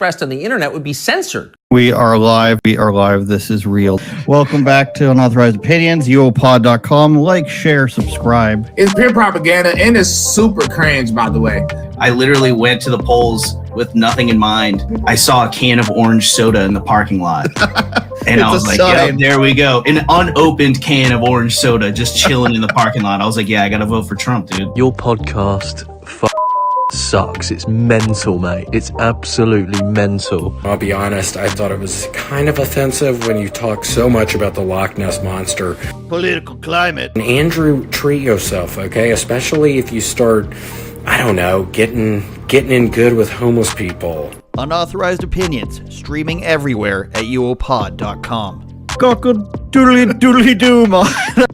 expressed on the internet would be censored. We are live. We are live. This is real. Welcome back to Unauthorized Opinions, UOPod.com. Like, share, subscribe. It's pure propaganda and it's super cringe, by the way. I literally went to the polls with nothing in mind. I saw a can of orange soda in the parking lot. And I was like, yeah, there we go. An unopened can of orange soda just chilling in the parking lot. I was like, yeah, I got to vote for Trump, dude. Your podcast sucks. It's mental, mate. It's absolutely mental. I'll be honest, I thought it was kind of offensive when you talk so much about the Loch Ness Monster. Political climate. And Andrew, treat yourself, okay? Especially if you start, I don't know, getting in good with homeless people. Unauthorized Opinions, streaming everywhere at UOPod.com. Cock-a-doodly-doodly-doo, man.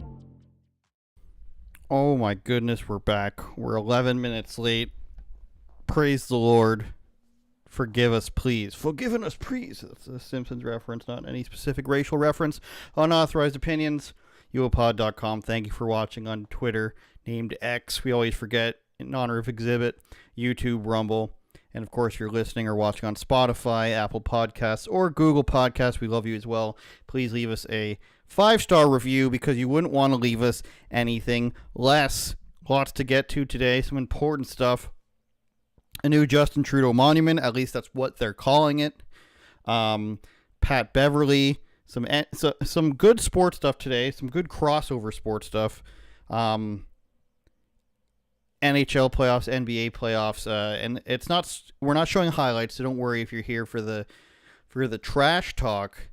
Oh my goodness, we're back. We're 11 minutes late. Praise the Lord. Forgive us, please. Forgiven us, please. That's a Simpsons reference, not any specific racial reference. Unauthorized Opinions, UOPod.com. Thank you for watching on Twitter, named X. We always forget, in honor of Exhibit, YouTube, Rumble. And of course, if you're listening or watching on Spotify, Apple Podcasts, or Google Podcasts, we love you as well. Please leave us a 5-star review because you wouldn't want to leave us anything less. Lots to get to today, some important stuff. A new Justin Trudeau monument, at least that's what they're calling it. Pat Beverly, some good sports stuff today, some good crossover sports stuff. NHL playoffs, NBA playoffs, and we're not showing highlights, so don't worry if you're here for the trash talk.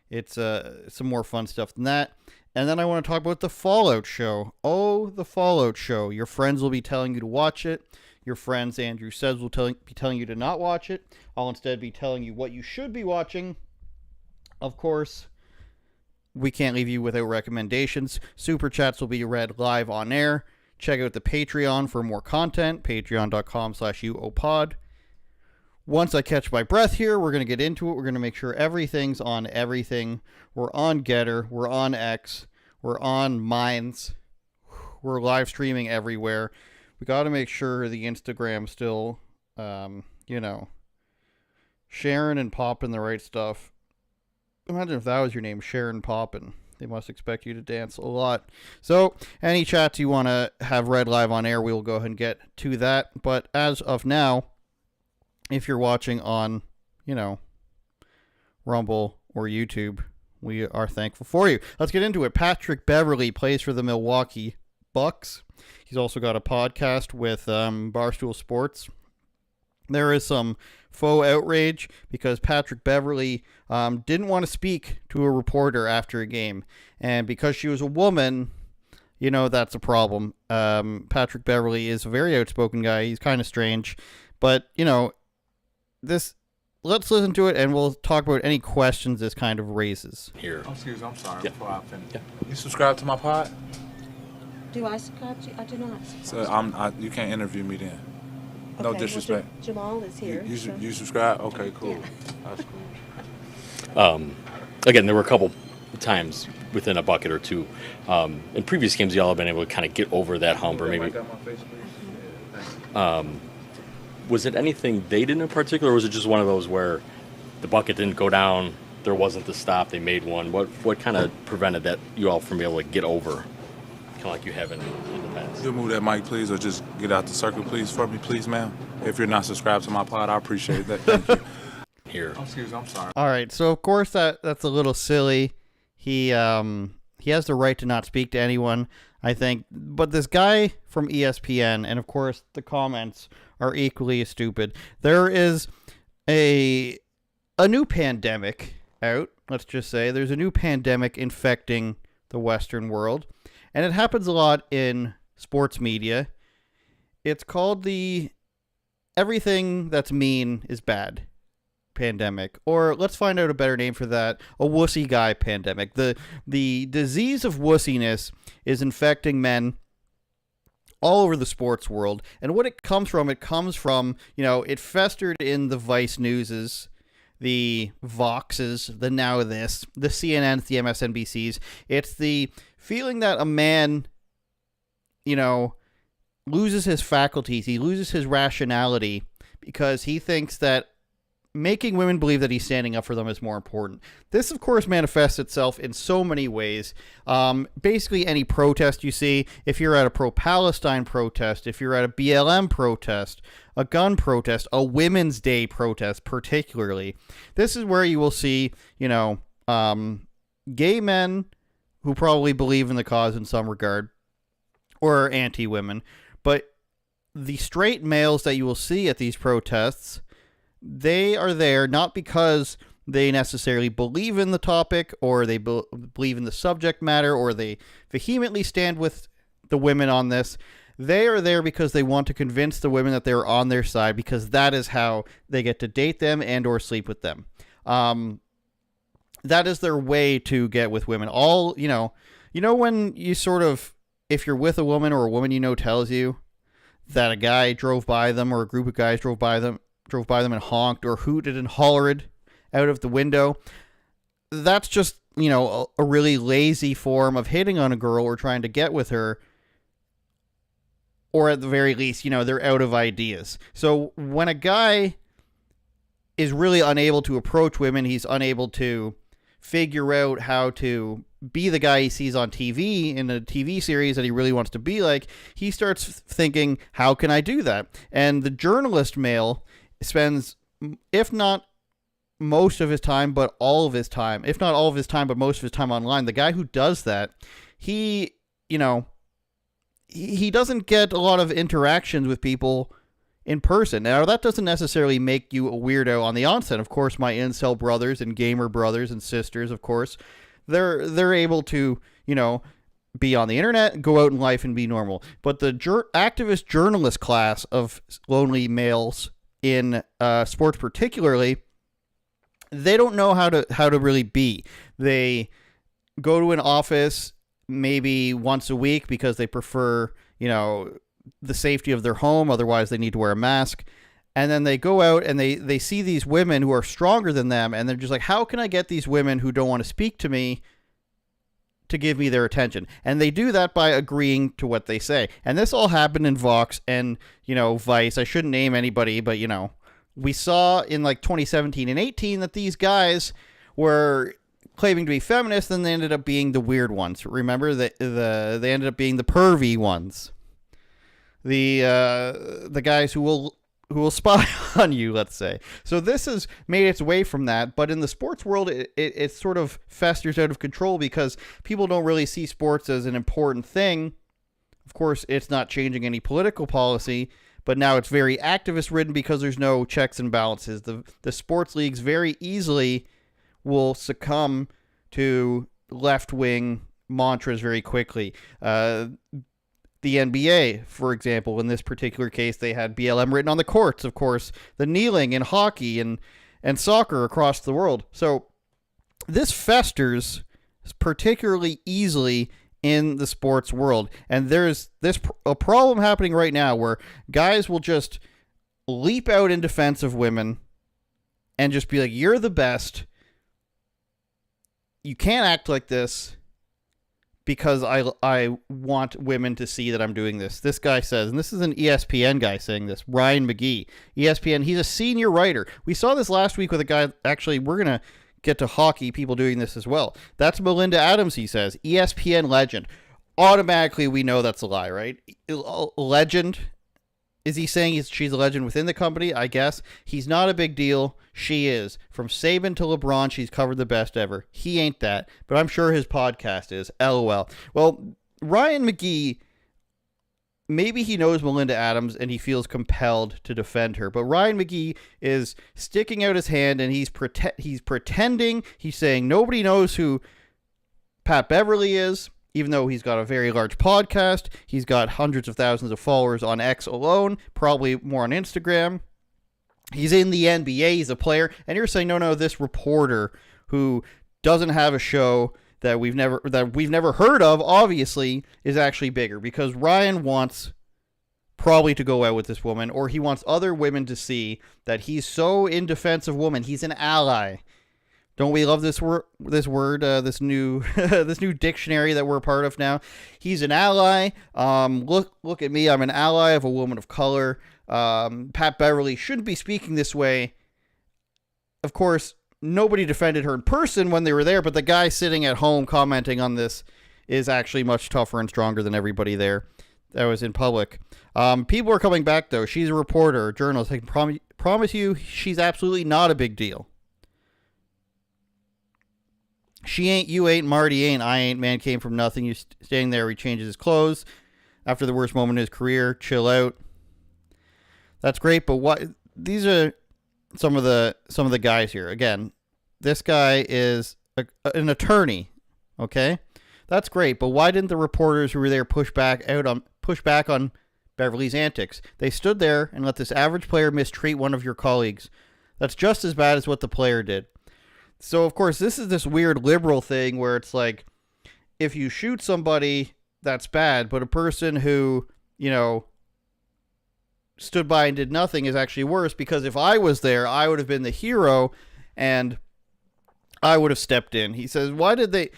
It's some more fun stuff than that. And then I want to talk about the Fallout show. Oh, the Fallout show. Your friends will be telling you to watch it. Your friends, Andrew says, will be telling you to not watch it. I'll instead be telling you what you should be watching. Of course, we can't leave you without recommendations. Super chats will be read live on air. Check out the Patreon for more content, patreon.com/UOPod. Once I catch my breath here, we're going to get into it. We're going to make sure everything's on everything. We're on Getter. We're on X. We're on Minds. We're live streaming everywhere. We got to make sure the Instagram still, sharing and popping the right stuff. Imagine if that was your name, Sharon Poppin'. They must expect you to dance a lot. So, any chats you want to have read live on air, we will go ahead and get to that. But as of now, if you're watching on, Rumble or YouTube, we are thankful for you. Let's get into it. Patrick Beverly plays for the Milwaukee Bucks. He's also got a podcast with Barstool Sports. There is some faux outrage because Patrick Beverly didn't want to speak to a reporter after a game. And because she was a woman, that's a problem. Patrick Beverly is a very outspoken guy. He's kind of strange. But, let's listen to it and we'll talk about any questions this kind of raises. Here. Oh, excuse me, I'm sorry. Yeah. Before I finish. Yeah. You subscribe to my pod? Do I subscribe to you? I do not. So you can't interview me then. No disrespect. Well, Jamal is here. You subscribe? Okay, cool. Yeah. That's cool. Again, there were a couple times within a bucket or two. In previous games, y'all have been able to kind of get over that hump, or maybe. Was it anything they did in particular, or was it just one of those where the bucket didn't go down, there wasn't the stop, they made one? What kind of prevented that you all from being able to get over, kind of like you have in the past? You'll move that mic, please, or just get out the circle, please, for me, please, ma'am. If you're not subscribed to my pod, I appreciate that. Thank you. Here. Oh, excuse me, I'm sorry. All right, so of course that's a little silly. He has the right to not speak to anyone, I think. But this guy from ESPN, and of course the comments are equally as stupid. There is a new pandemic out, let's just say. There's a new pandemic infecting the Western world, and it happens a lot in sports media. It's called the everything that's mean is bad pandemic, or let's find out a better name for that, a wussy guy pandemic. The disease of wussiness is infecting men all over the sports world, and what it comes from, it festered in the Vice Newses, the Voxes, the Now This, the CNNs, the MSNBCs. It's the feeling that a man, loses his faculties, he loses his rationality because he thinks that making women believe that he's standing up for them is more important. This, of course, manifests itself in so many ways. Basically, any protest you see, if you're at a pro-Palestine protest, if you're at a BLM protest, a gun protest, a Women's Day protest particularly, this is where you will see, gay men who probably believe in the cause in some regard, or anti-women, but the straight males that you will see at these protests, they are there not because they necessarily believe in the topic or they believe in the subject matter or they vehemently stand with the women on this. They are there because they want to convince the women that they're on their side, because that is how they get to date them and or sleep with them. That is their way to get with women. When you sort of, if you're with a woman or a woman tells you that a guy drove by them or a group of guys drove by them and honked or hooted and hollered out of the window, that's just, a really lazy form of hitting on a girl or trying to get with her. Or at the very least, they're out of ideas. So when a guy is really unable to approach women, he's unable to figure out how to be the guy he sees on TV in a TV series that he really wants to be like, he starts thinking, how can I do that? And the journalist male spends, if not most of his time, but all of his time, if not all of his time, but most of his time online. The guy who does that, he doesn't get a lot of interactions with people in person. Now, that doesn't necessarily make you a weirdo on the onset. Of course, my incel brothers and gamer brothers and sisters, of course, they're able to, be on the internet, go out in life and be normal. But the activist journalist class of lonely males in sports particularly, they don't know how to really be. They go to an office maybe once a week because they prefer, the safety of their home. Otherwise, they need to wear a mask. And then they go out and they see these women who are stronger than them. And they're just like, how can I get these women who don't want to speak to me to give me their attention? And they do that by agreeing to what they say. And this all happened in Vox and, Vice. I shouldn't name anybody, but, we saw in like 2017 and 18 that these guys were claiming to be feminists, and they ended up being the weird ones. Remember, they ended up being the pervy ones, the guys who will spy on you, let's say. So this has made its way from that, but in the sports world, it sort of festers out of control because people don't really see sports as an important thing. Of course, it's not changing any political policy, but now it's very activist-ridden because there's no checks and balances. The sports leagues very easily will succumb to left-wing mantras very quickly. The NBA, for example, in this particular case, they had BLM written on the courts, of course, the kneeling in hockey and soccer across the world. So this festers particularly easily in the sports world. And there's a problem happening right now where guys will just leap out in defense of women and just be like, you're the best. You can't act like this because I want women to see that I'm doing this. This guy says, and this is an ESPN guy saying this, Ryan McGee, ESPN, he's a senior writer. We saw this last week with a guy, actually, we're going to get to hockey people doing this as well. That's Melinda Adams, he says, ESPN legend. Automatically, we know that's a lie, right? Legend. Is he saying she's a legend within the company? I guess. He's not a big deal. She is. From Saban to LeBron, she's covered the best ever. He ain't that, but I'm sure his podcast is. LOL. Well, Ryan McGee, maybe he knows Melinda Adams and he feels compelled to defend her, but Ryan McGee is sticking out his hand and he's pretending. He's saying nobody knows who Pat Beverly is, even though he's got a very large podcast. He's got hundreds of thousands of followers on X alone, probably more on Instagram. He's in the NBA, he's a player, and you're saying, no, this reporter who doesn't have a show that we've never heard of, obviously, is actually bigger, because Ryan wants probably to go out with this woman, or he wants other women to see that he's so in defense of women. He's an ally. Don't we love this word? This new this new dictionary that we're a part of now. He's an ally. Look at me. I'm an ally of a woman of color. Pat Beverly shouldn't be speaking this way. of course, nobody defended her in person when they were there, but the guy sitting at home commenting on this is actually much tougher and stronger than everybody there that was in public. People are coming back, though. She's a reporter, a journalist. I can promise you she's absolutely not a big deal. She ain't, you ain't, Marty ain't, I ain't, man came from nothing. You standing there, he changes his clothes after the worst moment in his career. Chill out. That's great, but what? These are some of the guys here. Again, this guy is an attorney. Okay, that's great, but why didn't the reporters who were there push back on Beverly's antics? They stood there and let this average player mistreat one of your colleagues. That's just as bad as what the player did. So, of course, this is this weird liberal thing where it's like, if you shoot somebody, that's bad, but a person who, stood by and did nothing is actually worse, because if I was there, I would have been the hero and I would have stepped in. He says, why did they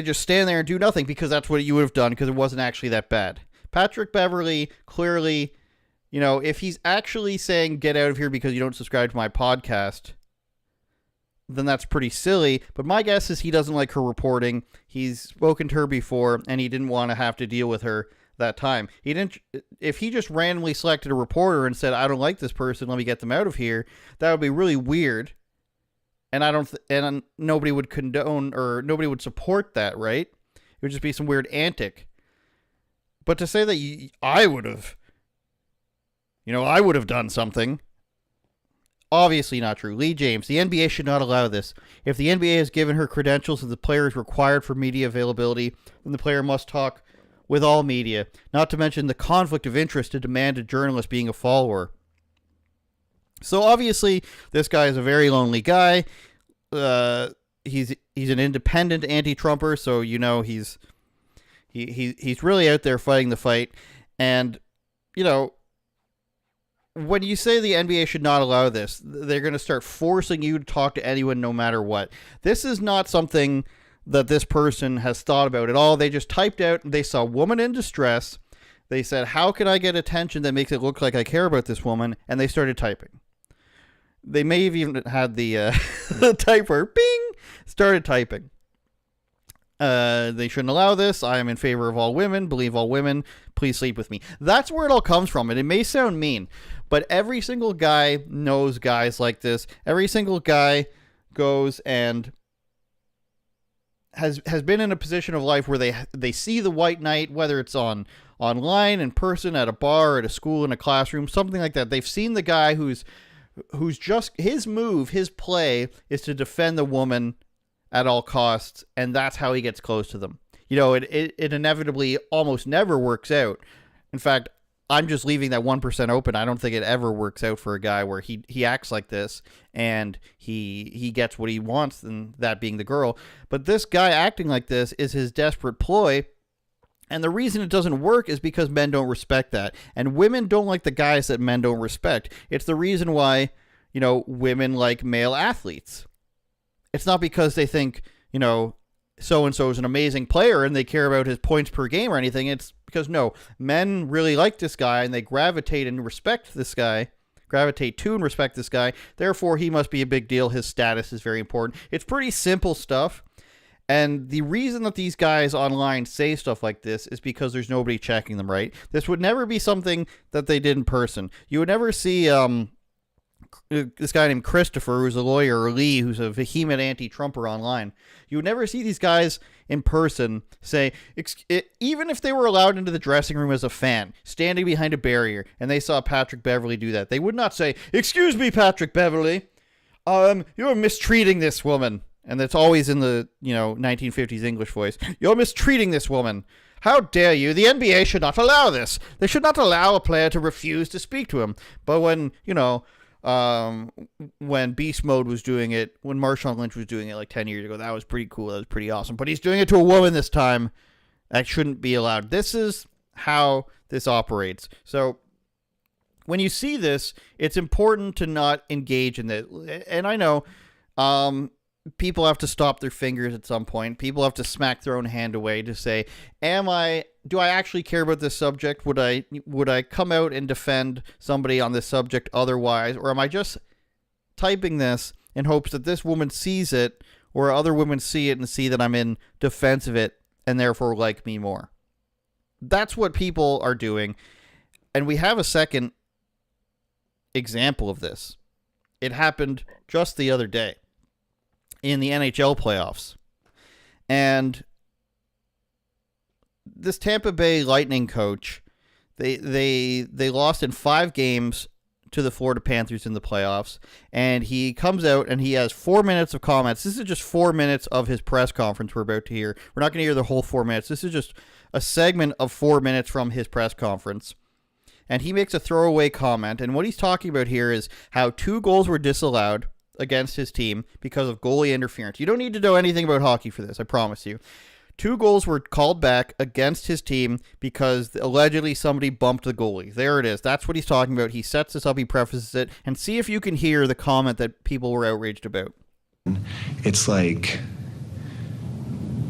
just stand there and do nothing? Because that's what you would have done, because it wasn't actually that bad. Patrick Beverly, clearly, if he's actually saying, get out of here because you don't subscribe to my podcast, then that's pretty silly. But my guess is he doesn't like her reporting. He's spoken to her before, and he didn't want to have to deal with her that time. If he just randomly selected a reporter and said, I don't like this person, let me get them out of here, that would be really weird. And nobody would condone, or nobody would support that, right? It would just be some weird antic. But to say that I would have done something, obviously not true. Lee James, the NBA should not allow this. If the NBA has given her credentials that the player is required for media availability, then the player must talk with all media, not to mention the conflict of interest to demand a journalist being a follower. So obviously, this guy is a very lonely guy. He's an independent anti-Trumper, so he's really out there fighting the fight. And when you say the NBA should not allow this, they're going to start forcing you to talk to anyone no matter what. This is not something that this person has thought about at all. They just typed out, they saw woman in distress. They said, how can I get attention that makes it look like I care about this woman? And they started typing. They may have even had the typer, bing, started typing. They shouldn't allow this. I am in favor of all women. Believe all women. Please sleep with me. That's where it all comes from. And it may sound mean, but every single guy knows guys like this. Every single guy goes and has been in a position of life where they see the white knight, whether it's online, in person, at a bar, at a school, in a classroom, something like that. They've seen the guy who's just, his move, his play is to defend the woman at all costs, and that's how he gets close to them. It inevitably almost never works out. In fact, I'm just leaving that 1% open. I don't think it ever works out for a guy where he acts like this and he gets what he wants, and that being the girl. But this guy acting like this is his desperate ploy. And the reason it doesn't work is because men don't respect that. And women don't like the guys that men don't respect. It's the reason why, women like male athletes. It's not because they think, so-and-so is an amazing player and they care about his points per game or anything. It's because, no, men really like this guy and they gravitate to and respect this guy. Therefore, he must be a big deal. His status is very important. It's pretty simple stuff. And the reason that these guys online say stuff like this is because there's nobody checking them, right? This would never be something that they did in person. You would never see this guy named Christopher, who's a lawyer, or Lee, who's a vehement anti-Trumper online. You would never see these guys in person say, even if they were allowed into the dressing room as a fan, standing behind a barrier, and they saw Patrick Beverly do that, they would not say, "Excuse me, Patrick Beverly, you're mistreating this woman." And it's always in the, 1950s English voice. "You're mistreating this woman. How dare you? The NBA should not allow this. They should not allow a player to refuse to speak to him." But when, when Beast Mode was doing it, when Marshawn Lynch was doing it like 10 years ago, that was pretty cool. That was pretty awesome. But he's doing it to a woman this time. That shouldn't be allowed. This is how this operates. So when you see this, it's important to not engage in it. And I know, people have to stop their fingers at some point. People have to smack their own hand away to say, do I actually care about this subject? Would I come out and defend somebody on this subject otherwise? Or am I just typing this in hopes that this woman sees it or other women see it and see that I'm in defense of it and therefore like me more. That's what people are doing. And we have a second example of this. It happened just the other day in the NHL playoffs. And this Tampa Bay Lightning coach, they lost in 5 games to the Florida Panthers in the playoffs, and he comes out and he has 4 minutes of comments. This is just 4 minutes of his press conference we're about to hear. We're not going to hear the whole 4 minutes. This is just a segment of 4 minutes from his press conference. And he makes a throwaway comment, and what he's talking about here is how 2 goals were disallowed against his team because of goalie interference. You don't need to know anything about hockey for this, I promise you. 2 goals were called back against his team because allegedly somebody bumped the goalie. There it is. That's what he's talking about. He sets this up, he prefaces it, and see if you can hear the comment that people were outraged about. It's like,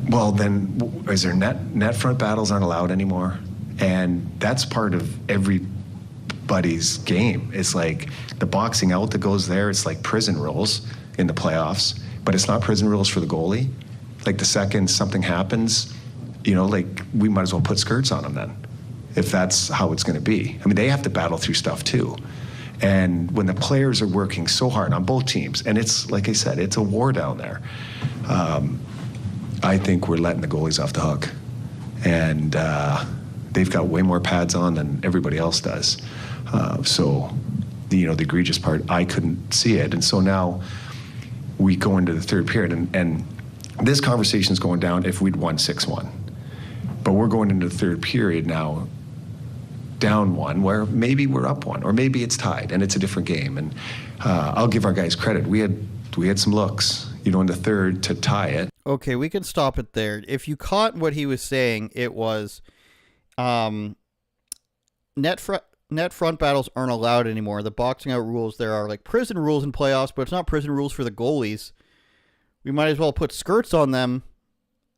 well, then is there net front battles aren't allowed anymore? And that's part of everybody's game. It's like the boxing out that goes there. It's like prison rules in the playoffs, but it's not prison rules for the goalie. Like the second something happens, like we might as well put skirts on them then, if that's how it's going to be. I mean, they have to battle through stuff too. And when the players are working so hard on both teams, and it's, like I said, it's a war down there, I think we're letting the goalies off the hook. And they've got way more pads on than everybody else does. So, the egregious part, I couldn't see it. And so now we go into the third period, and this conversation is going down if we'd won 6-1. But we're going into the third period now, down 1, where maybe we're up 1, or maybe it's tied, and it's a different game. And I'll give our guys credit. We had some looks, in the third to tie it. Okay, we can stop it there. If you caught what he was saying, it was net front battles aren't allowed anymore. The boxing out rules, there are like prison rules in playoffs, but it's not prison rules for the goalies. We might as well put skirts on them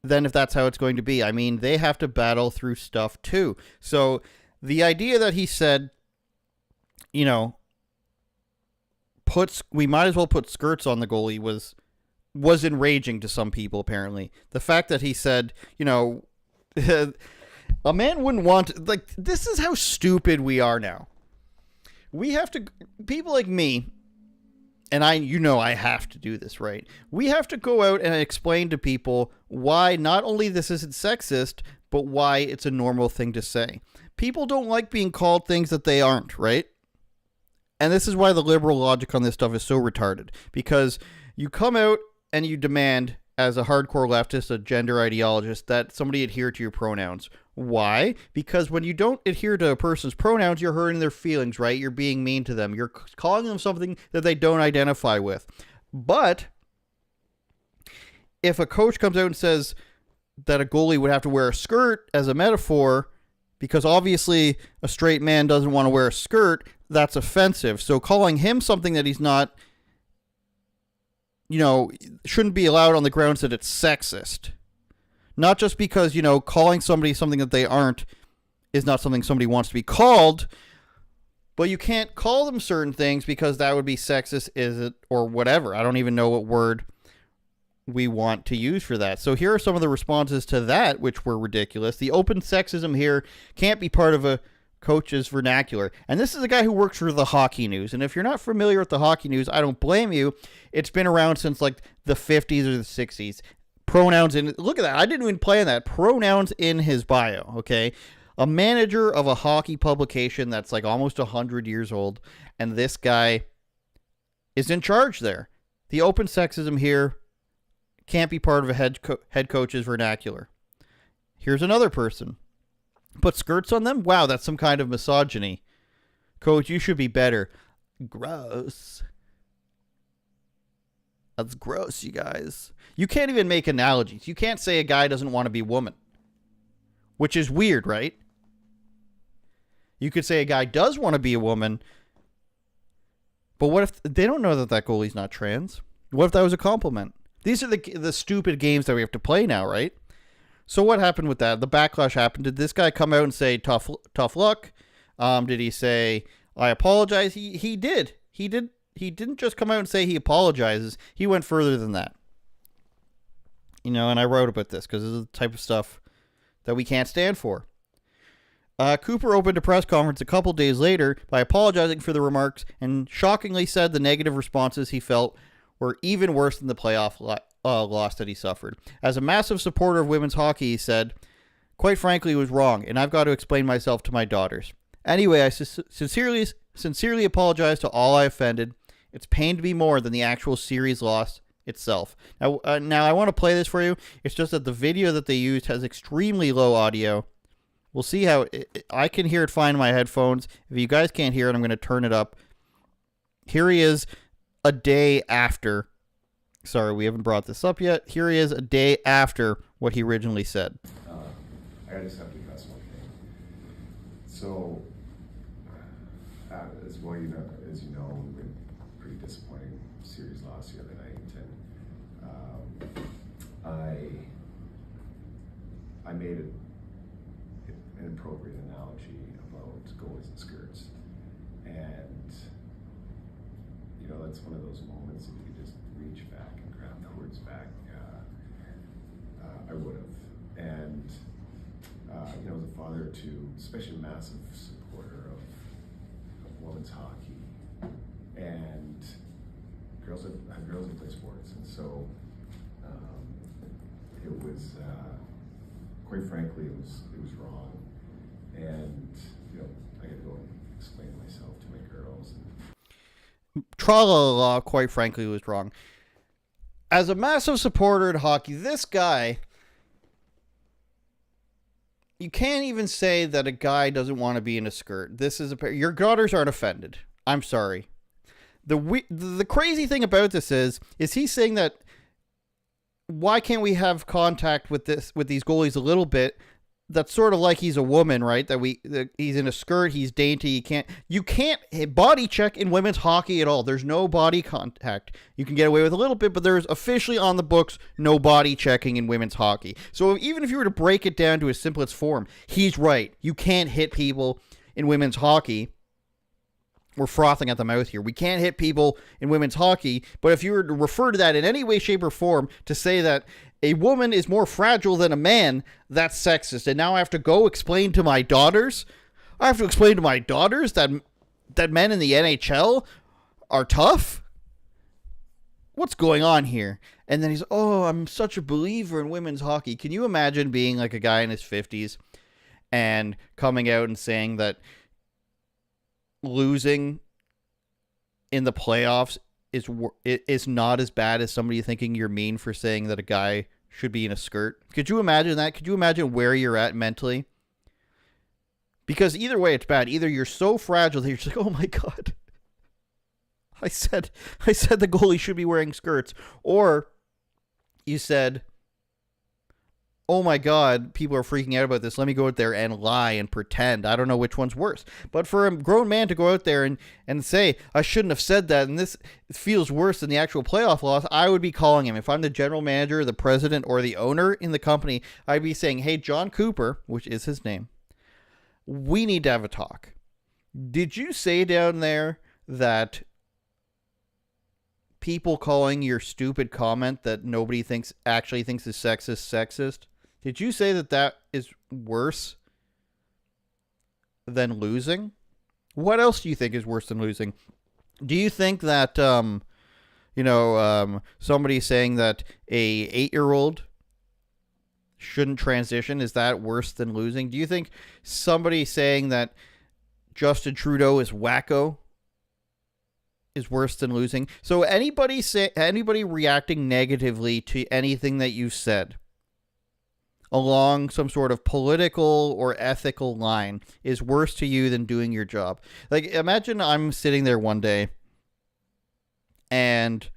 then if that's how it's going to be. I mean, they have to battle through stuff too. So the idea that he said, we might as well put skirts on the goalie was enraging to some people, apparently. The fact that he said, a man wouldn't want, this is how stupid we are now. People like me, and I have to do this, right? We have to go out and explain to people why not only this isn't sexist, but why it's a normal thing to say. People don't like being called things that they aren't, right? And this is why the liberal logic on this stuff is so retarded. Because you come out and you demand, as a hardcore leftist, a gender ideologist, that somebody adhere to your pronouns. Why? Because when you don't adhere to a person's pronouns, you're hurting their feelings, right? You're being mean to them. You're calling them something that they don't identify with. But if a coach comes out and says that a goalie would have to wear a skirt as a metaphor, because obviously a straight man doesn't want to wear a skirt, that's offensive. So calling him something that he's not, shouldn't be allowed on the grounds that it's sexist. Not just because, calling somebody something that they aren't is not something somebody wants to be called, but you can't call them certain things because that would be sexist, is it, or whatever. I don't even know what word we want to use for that. So here are some of the responses to that, which were ridiculous. The open sexism here can't be part of a coach's vernacular. And this is a guy who works for the Hockey News. And if you're not familiar with the Hockey News, I don't blame you. It's been around since the 50s or the 60s. Pronouns in, look at that. I didn't even plan that. Pronouns in his bio, okay? A manager of a hockey publication that's almost 100 years old, and this guy is in charge there. The open sexism here can't be part of a head coach's vernacular. Here's another person. Put skirts on them? Wow, that's some kind of misogyny. Coach, you should be better. Gross. That's gross, you guys. You can't even make analogies. You can't say a guy doesn't want to be a woman. Which is weird, right? You could say a guy does want to be a woman, but what if they don't know that goalie's not trans? What if that was a compliment? These are the stupid games that we have to play now, right? So what happened with that? The backlash happened. Did this guy come out and say tough luck? Did he say I apologize? He did. He did didn't just come out and say he apologizes. He went further than that. And I wrote about this because this is the type of stuff that we can't stand for. Cooper opened a press conference a couple days later by apologizing for the remarks and shockingly said the negative responses he felt were even worse than the playoff loss that he suffered. As a massive supporter of women's hockey, he said, "Quite frankly, it was wrong, and I've got to explain myself to my daughters. Anyway, I sincerely apologize to all I offended. It's pained me more than the actual series loss itself." Now I want to play this for you. It's just that the video that they used has extremely low audio. We'll see how I can hear it fine in my headphones. If you guys can't hear it, I'm going to turn it up. Here he is a day after. Sorry, we haven't brought this up yet. Here he is a day after what he originally said. I just have to confess one thing. So, as well, you know, we went pretty disappointing series loss the other night, and I made an appropriate analogy about goalies and skirts, and that's one of those moments if you could just reach back and grab the words back, I would have, and. As a father to, especially a massive supporter of women's hockey and girls that play sports, and so it was, quite frankly, it was wrong, and I had to go and explain myself to my girls. Tra-la-la, quite frankly, was wrong. As a massive supporter in hockey, this guy. You can't even say that a guy doesn't want to be in a skirt. Your daughters aren't offended. I'm sorry. The crazy thing about this is he's saying that why can't we have contact with these goalies a little bit? That's sort of like he's a woman, right? That he's in a skirt, he's dainty. You can't body check in women's hockey at all. There's no body contact. You can get away with a little bit, but there's officially on the books no body checking in women's hockey. So even if you were to break it down to its simplest form, he's right. You can't hit people in women's hockey. We're frothing at the mouth here. We can't hit people in women's hockey, but if you were to refer to that in any way, shape, or form to say that a woman is more fragile than a man, that's sexist. And now I have to go explain to my daughters? I have to explain to my daughters that men in the NHL are tough? What's going on here? And then he's, I'm such a believer in women's hockey. Can you imagine being like a guy in his 50s and coming out and saying that losing in the playoffs is not as bad as somebody thinking you're mean for saying that a guy should be in a skirt? Could you imagine that? Could you imagine where you're at mentally? Because either way, it's bad. Either you're so fragile that you're just like, oh my God, I said the goalie should be wearing skirts, or you said, oh my God, people are freaking out about this. Let me go out there and lie and pretend. I don't know which one's worse. But for a grown man to go out there and say, I shouldn't have said that, and this feels worse than the actual playoff loss, I would be calling him. If I'm the general manager, the president, or the owner in the company, I'd be saying, hey, John Cooper, which is his name, we need to have a talk. Did you say down there that people calling your stupid comment that nobody actually thinks is sexist? Did you say that is worse than losing? What else do you think is worse than losing? Do you think that, somebody saying that a 8-year-old shouldn't transition, is that worse than losing? Do you think somebody saying that Justin Trudeau is wacko is worse than losing? So anybody reacting negatively to anything that you said along some sort of political or ethical line is worse to you than doing your job. Like, imagine I'm sitting there one day and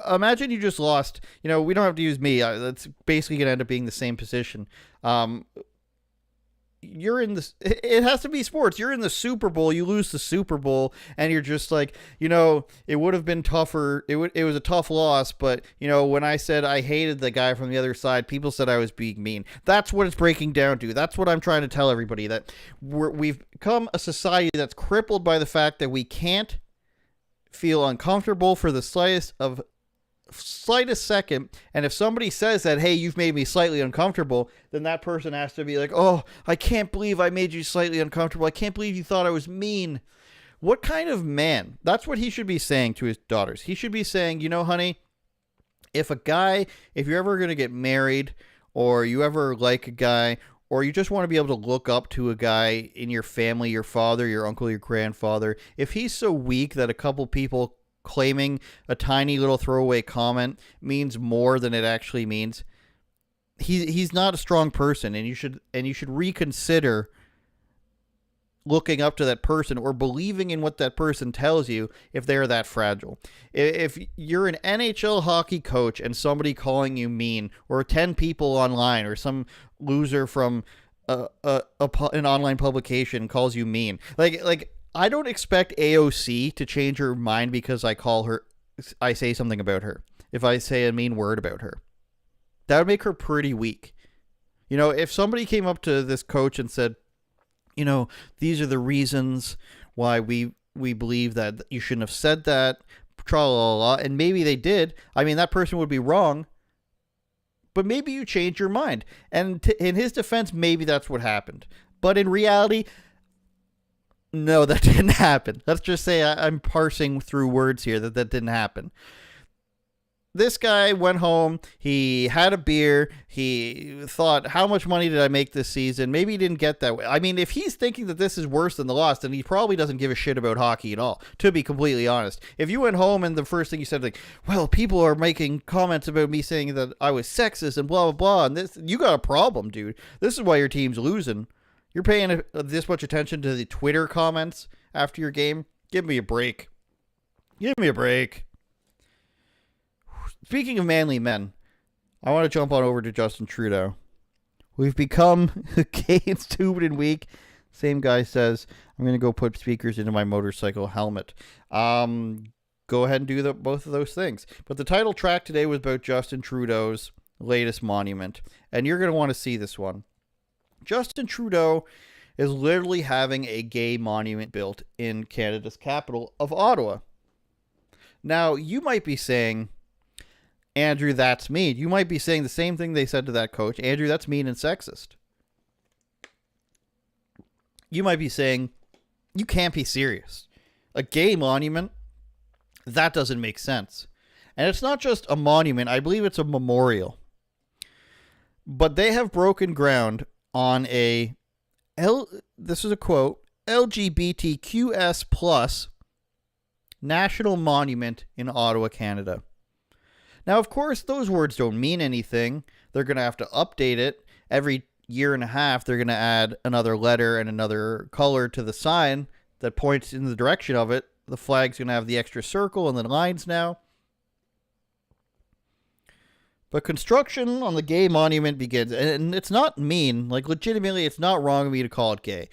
imagine you just lost, we don't have to use me. That's basically going to end up being the same position. You're in this, it has to be sports. You're in the Super Bowl, you lose the Super Bowl, and you're just like, it would have been tougher. It was a tough loss, but when I said I hated the guy from the other side, people said I was being mean. That's what it's breaking down to. That's what I'm trying to tell everybody, that we've become a society that's crippled by the fact that we can't feel uncomfortable for the slightest second, and if somebody says that, hey, you've made me slightly uncomfortable, then that person has to be like, oh, I can't believe I made you slightly uncomfortable. I can't believe you thought I was mean. What kind of man? That's what he should be saying to his daughters. He should be saying, you know, honey, if you're ever going to get married, or you ever like a guy, or you just want to be able to look up to a guy in your family, your father, your uncle, your grandfather, if he's so weak that a couple people claiming a tiny little throwaway comment means more than it actually means, he's not a strong person, and you should reconsider looking up to that person or believing in what that person tells you if they're that fragile. If you're an NHL hockey coach and somebody calling you mean, or 10 people online, or some loser from an online publication calls you mean, like I don't expect AOC to change her mind because I say something about her. If I say a mean word about her, that would make her pretty weak. You know, if somebody came up to this coach and said, you know, these are the reasons why we believe that you shouldn't have said that, tra-la-la-la, and maybe they did, I mean, that person would be wrong, but maybe you change your mind. And in his defense, maybe that's what happened. But in reality, no, that didn't happen. Let's just say I'm parsing through words here that didn't happen. This guy went home, he had a beer, he thought, how much money did I make this season? Maybe he didn't get that way. I mean, if he's thinking that this is worse than the loss, then he probably doesn't give a shit about hockey at all, to be completely honest. If you went home and the first thing you said, like, well, people are making comments about me saying that I was sexist and blah, blah, blah, and this, you got a problem, dude. This is why your team's losing. You're paying this much attention to the Twitter comments after your game? Give me a break. Give me a break. Speaking of manly men, I want to jump on over to Justin Trudeau. We've become gay and stupid and weak. Same guy says, I'm going to go put speakers into my motorcycle helmet. Go ahead and do both of those things. But the title track today was about Justin Trudeau's latest monument. And you're going to want to see this one. Justin Trudeau is literally having a gay monument built in Canada's capital of Ottawa. Now, you might be saying, Andrew, that's mean. You might be saying the same thing they said to that coach. Andrew, that's mean and sexist. You might be saying, you can't be serious. A gay monument? That doesn't make sense. And it's not just a monument. I believe it's a memorial. But they have broken ground on this is a quote, LGBTQS plus national monument in Ottawa, Canada. Now, of course, those words don't mean anything. They're going to have to update it. Every year and a half, they're going to add another letter and another color to the sign that points in the direction of it. The flag's going to have the extra circle and the lines now. But construction on the gay monument begins, and it's not mean. Like, legitimately, it's not wrong of me to call it gay.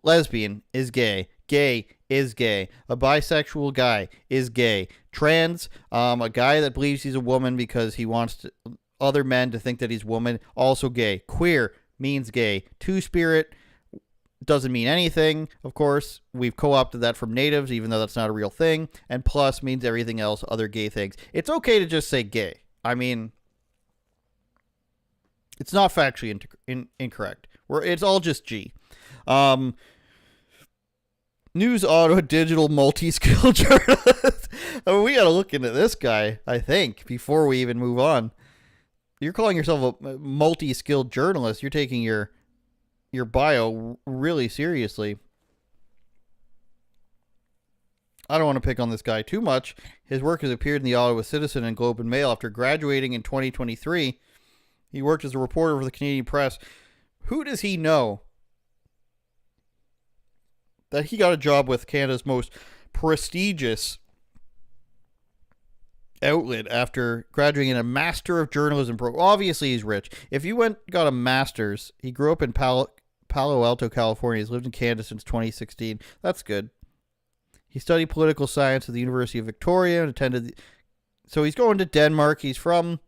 Lesbian is gay. Gay is gay. A bisexual guy is gay. Trans, a guy that believes he's a woman because he wants other men to think that he's a woman, also gay. Queer means gay. Two-spirit doesn't mean anything, of course. We've co-opted that from natives, even though that's not a real thing. And plus means everything else, other gay things. It's okay to just say gay. I mean, it's not factually incorrect. It's all just G. News Ottawa digital multi-skilled journalist. I mean, we got to look into this guy, I think, before we even move on. You're calling yourself a multi-skilled journalist. You're taking your bio really seriously. I don't want to pick on this guy too much. His work has appeared in the Ottawa Citizen and Globe and Mail. After graduating in 2023, he worked as a reporter for the Canadian Press. Who does he know that he got a job with Canada's most prestigious outlet after graduating in a Master of Journalism program? Obviously, he's rich. If you got a master's, he grew up in Palo Alto, California. He's lived in Canada since 2016. That's good. He studied political science at the University of Victoria and attended. So he's going to Denmark. He's from.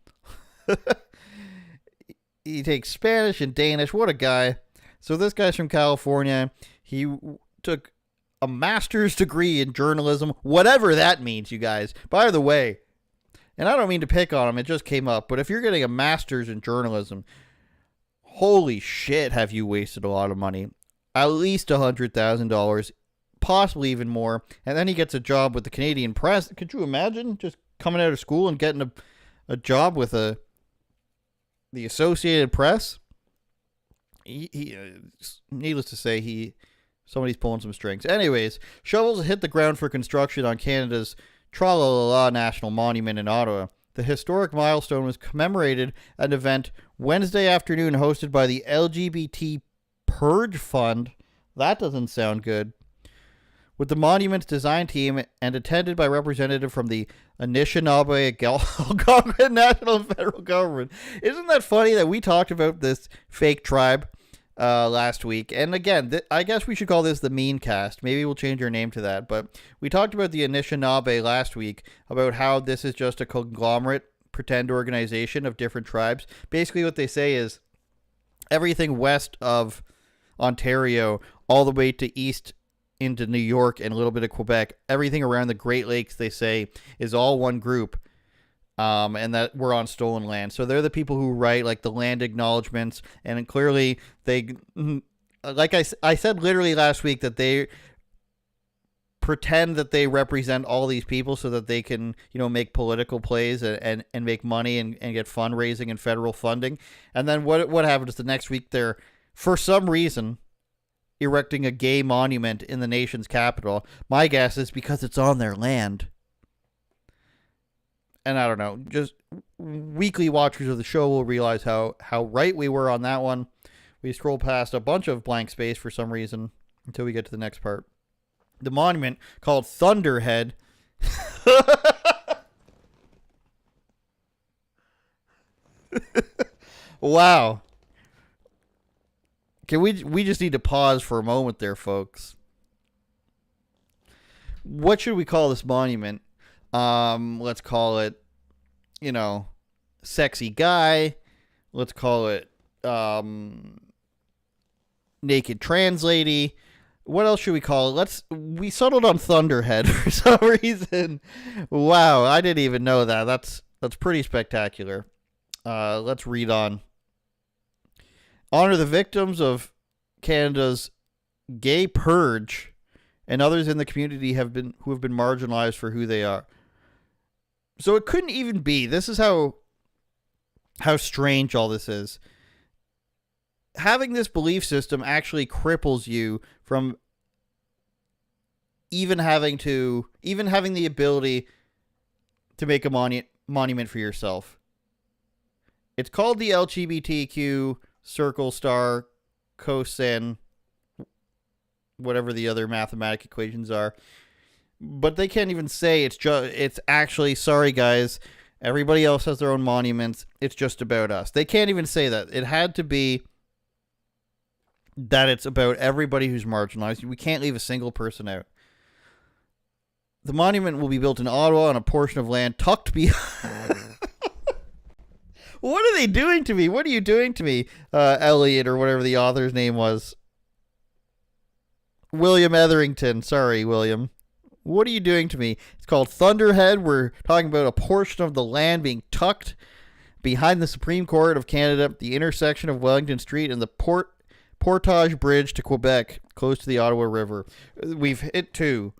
He takes Spanish and Danish. What a guy. So this guy's from California. He took a master's degree in journalism, whatever that means, you guys. By the way, and I don't mean to pick on him, it just came up, but if you're getting a master's in journalism, holy shit, have you wasted a lot of money. At least $100,000, possibly even more. And then he gets a job with the Canadian Press. Could you imagine just coming out of school and getting a job with the Associated Press? Needless to say, somebody's pulling some strings. Anyways, shovels hit the ground for construction on Canada's Tra-la-la-la National Monument in Ottawa. The historic milestone was commemorated at an event Wednesday afternoon hosted by the LGBT Purge Fund. That doesn't sound good. With the monument's design team and attended by representative from the Anishinaabe Algonquin National and Federal Government. Isn't that funny that we talked about this fake tribe last week? And again, I guess we should call this the Mean Cast. Maybe we'll change our name to that. But we talked about the Anishinaabe last week, about how this is just a conglomerate pretend organization of different tribes. Basically what they say is everything west of Ontario all the way to east into New York and a little bit of Quebec, everything around the Great Lakes, they say, is all one group, and that we're on stolen land. So they're the people who write like the land acknowledgements, and clearly they, like I said literally last week, that they pretend that they represent all these people so that they can, make political plays and make money and get fundraising and federal funding. And then what happens the next week? They're, for some reason, erecting a gay monument in the nation's capital. My guess is because it's on their land. And I don't know, just weekly watchers of the show will realize how right we were on that one. We scroll past a bunch of blank space for some reason until we get to the next part. The monument, called Thunderhead, wow. Can we just need to pause for a moment there, folks. What should we call this monument? Let's call it, sexy guy. Let's call it naked trans lady. What else should we call it? We settled on Thunderhead for some reason. Wow, I didn't even know that. That's pretty spectacular. Let's read on. Honor the victims of Canada's gay purge and others in the community who have been marginalized for who they are. So it couldn't even be. This is how strange all this is. Having this belief system actually cripples you from even having the ability to make a monument for yourself. It's called the LGBTQ circle star cosine, whatever the other mathematic equations are, but they can't even say it's actually, sorry guys, everybody else has their own monuments, it's just about us. They can't even say that. It had to be that it's about everybody who's marginalized. We can't leave a single person out. The monument will be built in Ottawa on a portion of land tucked behind. What are they doing to me? What are you doing to me, Elliot, or whatever the author's name was? William Etherington. Sorry, William. What are you doing to me? It's called Thunderhead. We're talking about a portion of the land being tucked behind the Supreme Court of Canada, the intersection of Wellington Street and the Portage Bridge to Quebec, close to the Ottawa River. We've hit 2.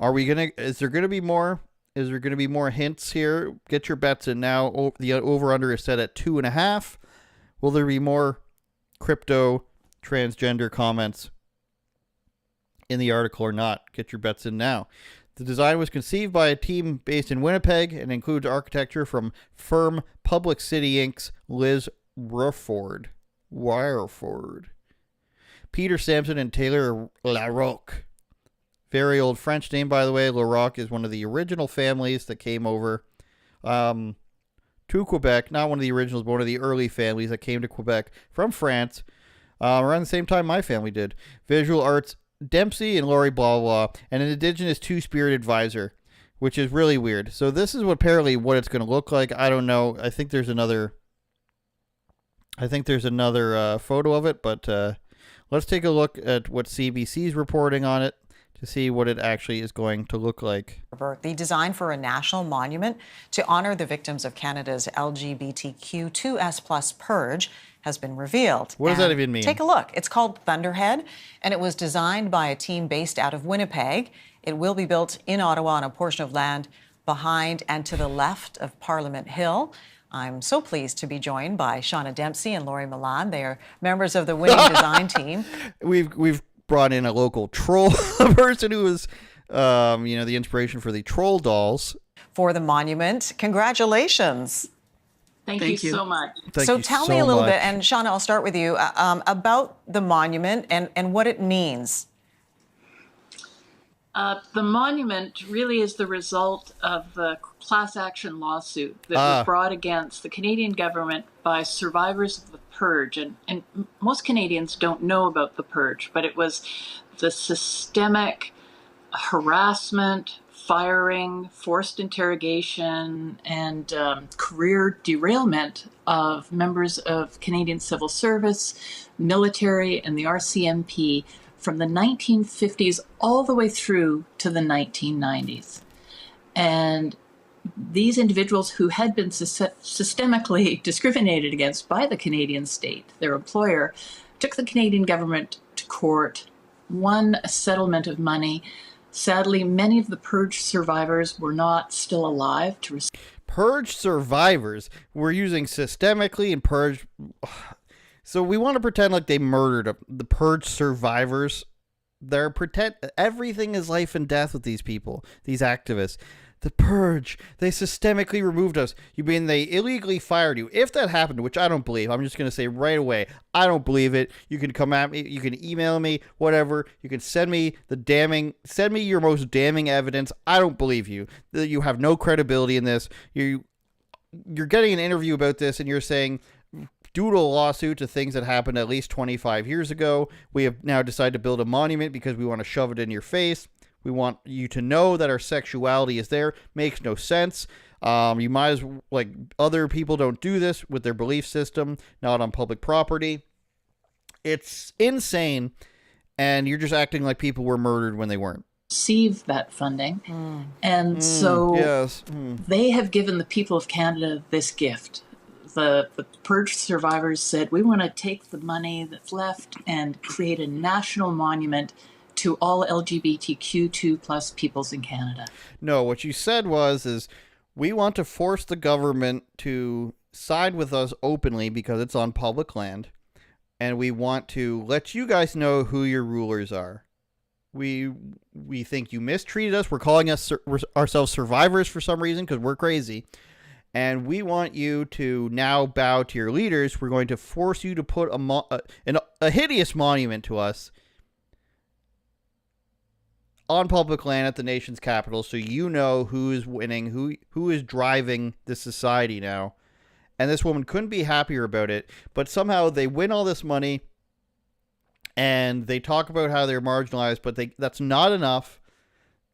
Is there gonna be more? Is there going to be more hints here? Get your bets in now. The over-under is set at 2.5. Will there be more crypto transgender comments in the article or not? Get your bets in now. The design was conceived by a team based in Winnipeg and includes architecture from firm Public City Inc.'s Liz Wireford. Peter Sampson and Taylor Larocque. Very old French name, by the way. Larocque is one of the original families that came over to Quebec. Not one of the originals, but one of the early families that came to Quebec from France around the same time my family did. Visual arts, Dempsey and Laurie blah, blah, and an indigenous two-spirit advisor, which is really weird. So this is apparently what it's going to look like. I don't know. I think there's another photo of it, but let's take a look at what CBC's reporting on it. to see what it actually is going to look like. The design for a national monument to honor the victims of Canada's LGBTQ2S+ purge has been revealed. What does that even mean? Take a look. It's called Thunderhead, and it was designed by a team based out of Winnipeg. It will be built in Ottawa on a portion of land behind and to the left of Parliament Hill. I'm so pleased to be joined by Shauna Dempsey and Laurie Milan. They are members of the winning design team. We've brought in a local troll person who was, the inspiration for the troll dolls. For the monument. Congratulations. Thank you so much. So tell me a little bit, and Shauna, I'll start with you, about the monument and what it means. The monument really is the result of the class action lawsuit that was brought against the Canadian government by survivors of the purge. And most Canadians don't know about the purge, but it was the systemic harassment, firing, forced interrogation, and career derailment of members of Canadian civil service, military, and the RCMP from the 1950s all the way through to the 1990s. And these individuals who had been systemically discriminated against by the Canadian state, their employer, took the Canadian government to court, won a settlement of money. Sadly, many of the purge survivors were not still alive to receive. Purge survivors were using systemically and purge. So we want to pretend like they murdered the purge survivors. Everything is life and death with these people, these activists. The purge, they systemically removed us. You mean they illegally fired you? If that happened, which I don't believe, I'm just going to say right away, I don't believe it. You can come at me, you can email me, whatever. You can send me your most damning evidence. I don't believe you. You have no credibility in this. You're getting an interview about this and you're saying, due to a lawsuit to things that happened at least 25 years ago, we have now decided to build a monument because we want to shove it in your face. We want you to know that our sexuality is there. Makes no sense. You might as well, other people don't do this with their belief system, not on public property. It's insane, and you're just acting like people were murdered when they weren't. Receive that funding. And so they have given the people of Canada this gift. The purge survivors said, we want to take the money that's left and create a national monument to all LGBTQ2+ peoples in Canada. No, what you said is we want to force the government to side with us openly because it's on public land, and we want to let you guys know who your rulers are. We think you mistreated us. We're calling ourselves survivors for some reason because we're crazy. And we want you to now bow to your leaders. We're going to force you to put a hideous monument to us on public land at the nation's capital, so you know who is winning, who is driving the society now. And this woman couldn't be happier about it, but somehow they win all this money, and they talk about how they're marginalized, but that's not enough.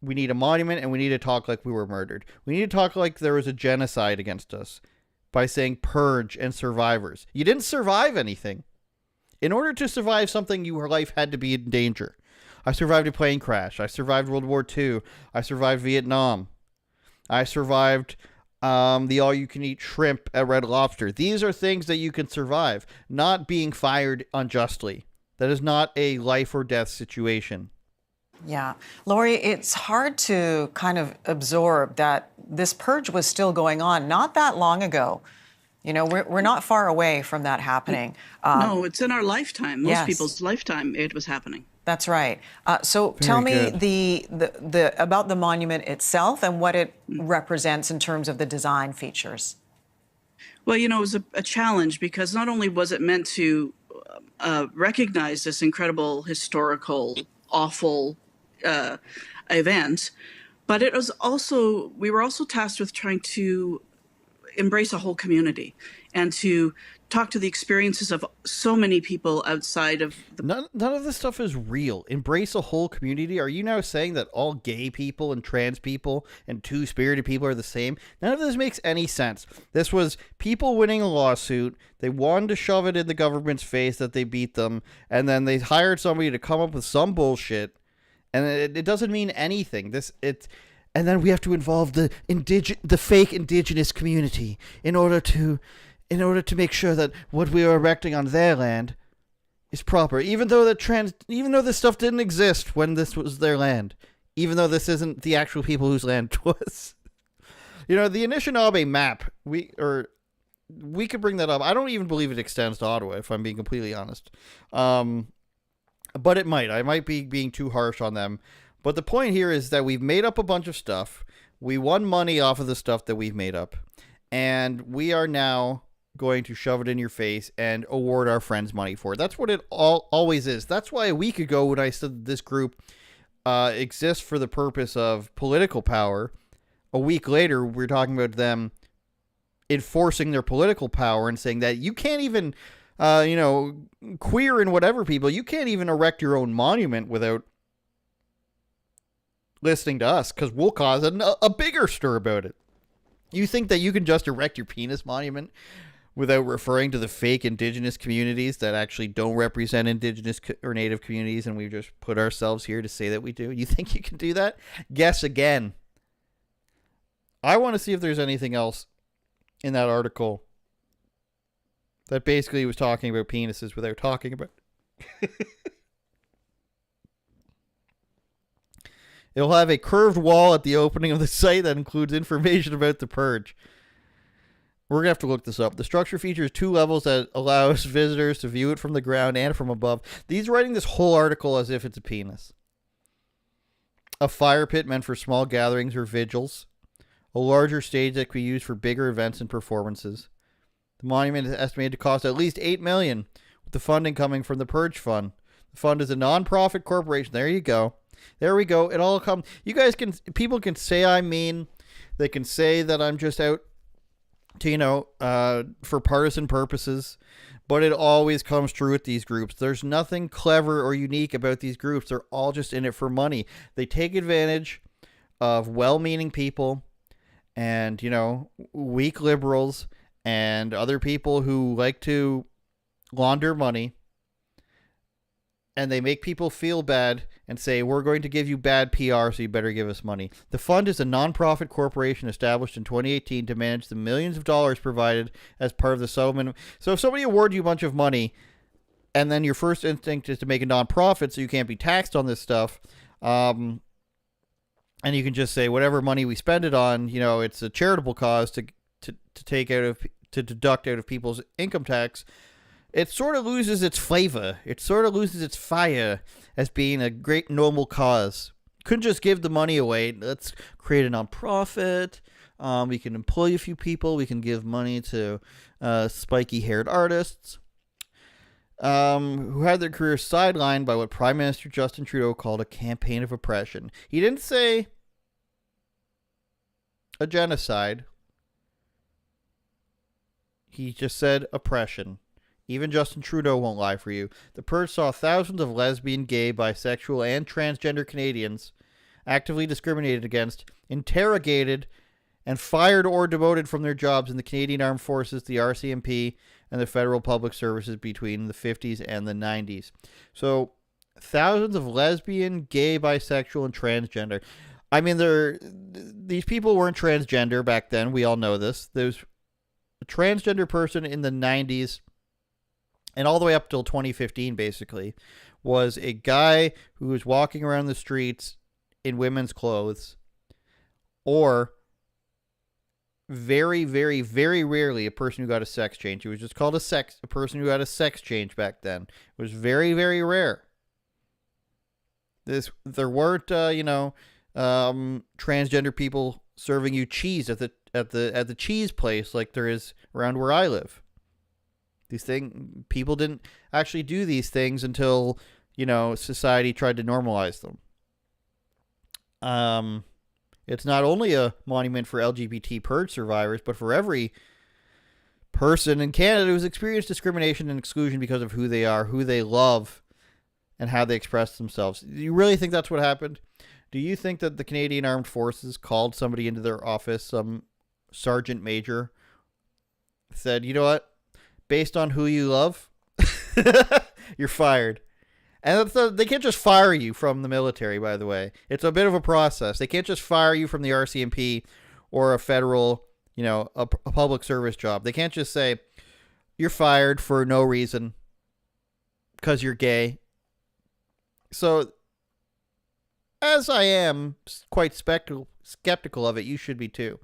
We need a monument, and we need to talk like we were murdered. We need to talk like there was a genocide against us by saying purge and survivors. You didn't survive anything. In order to survive something, your life had to be in danger. I survived a plane crash. I survived World War II. I survived Vietnam. I survived the all-you-can-eat shrimp at Red Lobster. These are things that you can survive, not being fired unjustly. That is not a life or death situation. Yeah. Laurie, it's hard to kind of absorb that this purge was still going on not that long ago. You know, we're not far away from that happening. No, it's in our lifetime. Most people's lifetime it was happening. That's right. So tell me the about the monument itself and what it represents in terms of the design features. Well, it was a challenge because not only was it meant to recognize this incredible, historical, awful event, but we were also tasked with trying to embrace a whole community and to talk to the experiences of so many people outside of none of this stuff is real. Embrace a whole community. Are you now saying that all gay people and trans people and two-spirited people are the same? None of this makes any sense. This was people winning a lawsuit. They wanted to shove it in the government's face that they beat them, and then they hired somebody to come up with some bullshit, And it doesn't mean anything. And then we have to involve the fake indigenous community in order to make sure that what we are erecting on their land is proper, even though this stuff didn't exist when this was their land, even though this isn't the actual people whose land it was. The Anishinaabe map, we could bring that up. I don't even believe it extends to Ottawa, if I'm being completely honest. But it might. I might be being too harsh on them. But the point here is that we've made up a bunch of stuff. We won money off of the stuff that we've made up. And we are now going to shove it in your face and award our friends money for it. That's what it always is. That's why a week ago when I said this group exists for the purpose of political power, a week later we're talking about them enforcing their political power and saying that you can't even... queer and whatever people, you can't even erect your own monument without listening to us, because we'll cause a bigger stir about it. You think that you can just erect your penis monument without referring to the fake indigenous communities that actually don't represent indigenous or native communities, and we just put ourselves here to say that we do? You think you can do that? Guess again. I want to see if there's anything else in that article that basically was talking about penises without talking about... It'll have a curved wall at the opening of the site that includes information about the purge. We're going to have to look this up. The structure features 2 levels that allows visitors to view it from the ground and from above. These writing this whole article as if it's a penis. A fire pit meant for small gatherings or vigils. A larger stage that could be used for bigger events and performances. The monument is estimated to cost at least $8 million, with the funding coming from the Purge Fund. The fund is a non-profit corporation. There you go. There we go. It all comes. People can say I'm mean. They can say that I'm just out to, for partisan purposes. But it always comes true with these groups. There's nothing clever or unique about these groups. They're all just in it for money. They take advantage of well-meaning people and, weak liberals and other people who like to launder money, and they make people feel bad and say, we're going to give you bad PR, so you better give us money. The fund is a non-profit corporation established in 2018 to manage the millions of dollars provided as part of the settlement. So if somebody awards you a bunch of money, and then your first instinct is to make a non-profit so you can't be taxed on this stuff, and you can just say, whatever money we spend it on, it's a charitable cause to deduct out of people's income tax, it sort of loses its flavor. It sort of loses its fire as being a great noble cause. Couldn't just give the money away. Let's create a nonprofit. We can employ a few people. We can give money to spiky-haired artists who had their careers sidelined by what Prime Minister Justin Trudeau called a campaign of oppression. He didn't say a genocide. He just said oppression. Even Justin Trudeau won't lie for you. The Purge saw thousands of lesbian, gay, bisexual, and transgender Canadians actively discriminated against, interrogated, and fired or demoted from their jobs in the Canadian Armed Forces, the RCMP, and the Federal Public Services between the 50s and the 90s. So, thousands of lesbian, gay, bisexual, and transgender. I mean, these people weren't transgender back then. We all know this. There's a transgender person in the 90s and all the way up till 2015, basically, was a guy who was walking around the streets in women's clothes, or very, very, very rarely a person who got a sex change. It was just called a person who got a sex change back then. It was very, very rare. There weren't, transgender people serving you cheese at the cheese place like there is around where I live. People didn't actually do these things until, society tried to normalize them. It's not only a monument for LGBT purge survivors, but for every person in Canada who's experienced discrimination and exclusion because of who they are, who they love, and how they express themselves. Do you really think that's what happened? Do you think that the Canadian Armed Forces called somebody into their office, some sergeant major, said, you know what? Based on who you love, you're fired. And they can't just fire you from the military, by the way. It's a bit of a process. They can't just fire you from the RCMP or a federal, a public service job. They can't just say, you're fired for no reason because you're gay. So, as I am quite skeptical of it, you should be too.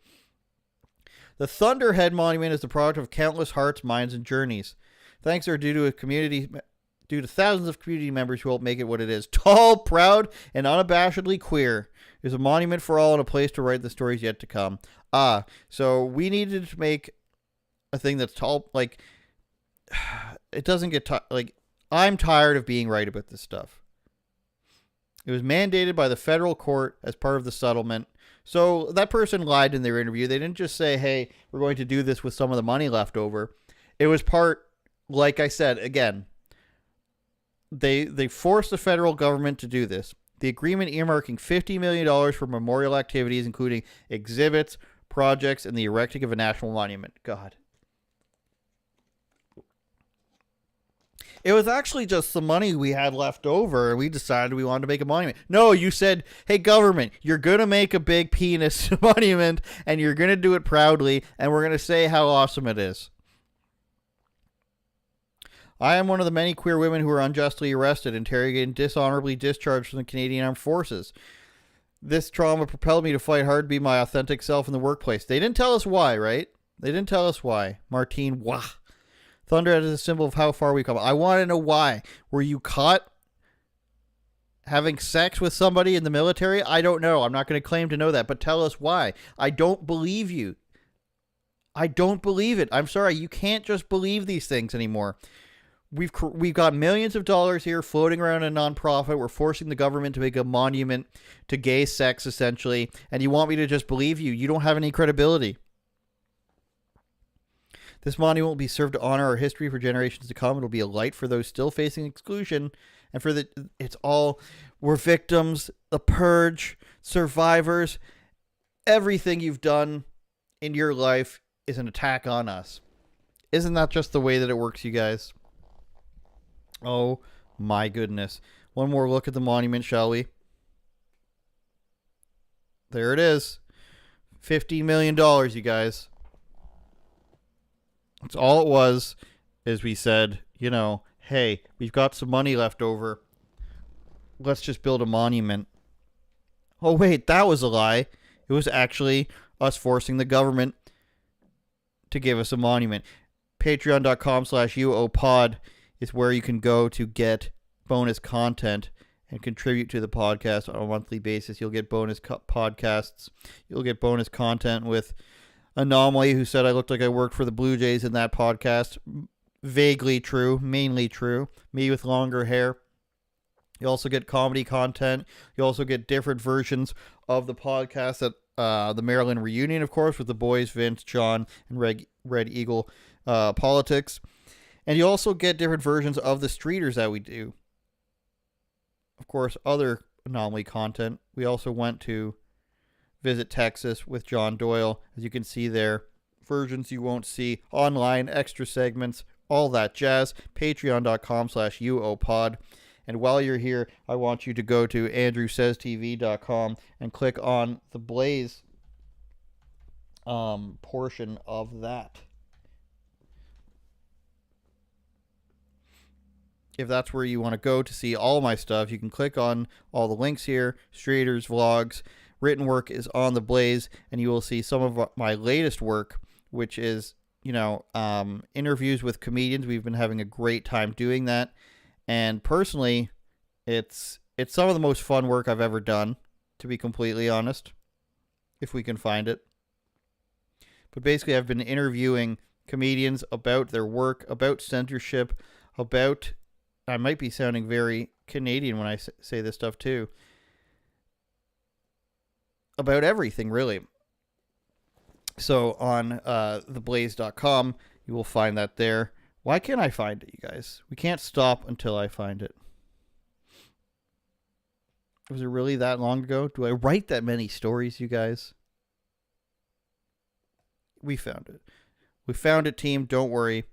The Thunderhead Monument is the product of countless hearts, minds, and journeys. Thanks are due to thousands of community members who helped make it what it is. Tall, proud, and unabashedly queer. There's a monument for all and a place to write the stories yet to come. So we needed to make a thing that's tall, like, it doesn't get, I'm tired of being right about this stuff. It was mandated by the federal court as part of the settlement. So that person lied in their interview. They didn't just say, hey, we're going to do this with some of the money left over. It was part, like I said, again, they forced the federal government to do this. The agreement earmarking $50 million for memorial activities, including exhibits, projects, and the erecting of a national monument. God. It was actually just the money we had left over, and we decided we wanted to make a monument. No, you said, hey, government, you're going to make a big penis monument, and you're going to do it proudly, and we're going to say how awesome it is. I am one of the many queer women who were unjustly arrested, interrogated, and dishonorably discharged from the Canadian Armed Forces. This trauma propelled me to fight hard to be my authentic self in the workplace. They didn't tell us why, right? They didn't tell us why. Martine, wah. Thunderhead is a symbol of how far we come. I want to know why. Were you caught having sex with somebody in the military? I don't know. I'm not going to claim to know that, but tell us why. I don't believe you. I don't believe it. I'm sorry. You can't just believe these things anymore. We've got millions of dollars here floating around a nonprofit. We're forcing the government to make a monument to gay sex, essentially, and you want me to just believe you? You don't have any credibility. This monument will be served to honor our history for generations to come. It'll be a light for those still facing exclusion, and we're victims, the purge, survivors. Everything you've done in your life is an attack on us. Isn't that just the way that it works, you guys? Oh my goodness. One more look at the monument, shall we? There it is. $50 million, you guys. That's all it was, is we said, hey, we've got some money left over. Let's just build a monument. Oh, wait, that was a lie. It was actually us forcing the government to give us a monument. Patreon.com/UOPod is where you can go to get bonus content and contribute to the podcast on a monthly basis. You'll get bonus podcasts. You'll get bonus content with Anomaly, who said I looked like I worked for the Blue Jays in that podcast. Vaguely true, mainly true. Me with longer hair. You also get comedy content. You also get different versions of the podcast at the Maryland Reunion, of course, with the boys, Vince, John, and Red Eagle Politics. And you also get different versions of the Streeters that we do. Of course, other Anomaly content. We also went to visit Texas with John Doyle. As you can see there, versions you won't see online, extra segments, all that jazz. Patreon.com/UOPod. And while you're here, I want you to go to AndrewSaysTV.com and click on the Blaze portion of that. If that's where you want to go to see all my stuff, you can click on all the links here. Streeters, vlogs, written work is on the Blaze, and you will see some of my latest work, which is, interviews with comedians. We've been having a great time doing that. And personally, it's some of the most fun work I've ever done, to be completely honest, if we can find it. But basically, I've been interviewing comedians about their work, about censorship, about... I might be sounding very Canadian when I say this stuff too. About everything, really. So on theblaze.com, you will find that there. Why can't I find it, you guys? We can't stop until I find it. Was it really that long ago? Do I write that many stories, you guys? We found it. We found it, team. Don't worry.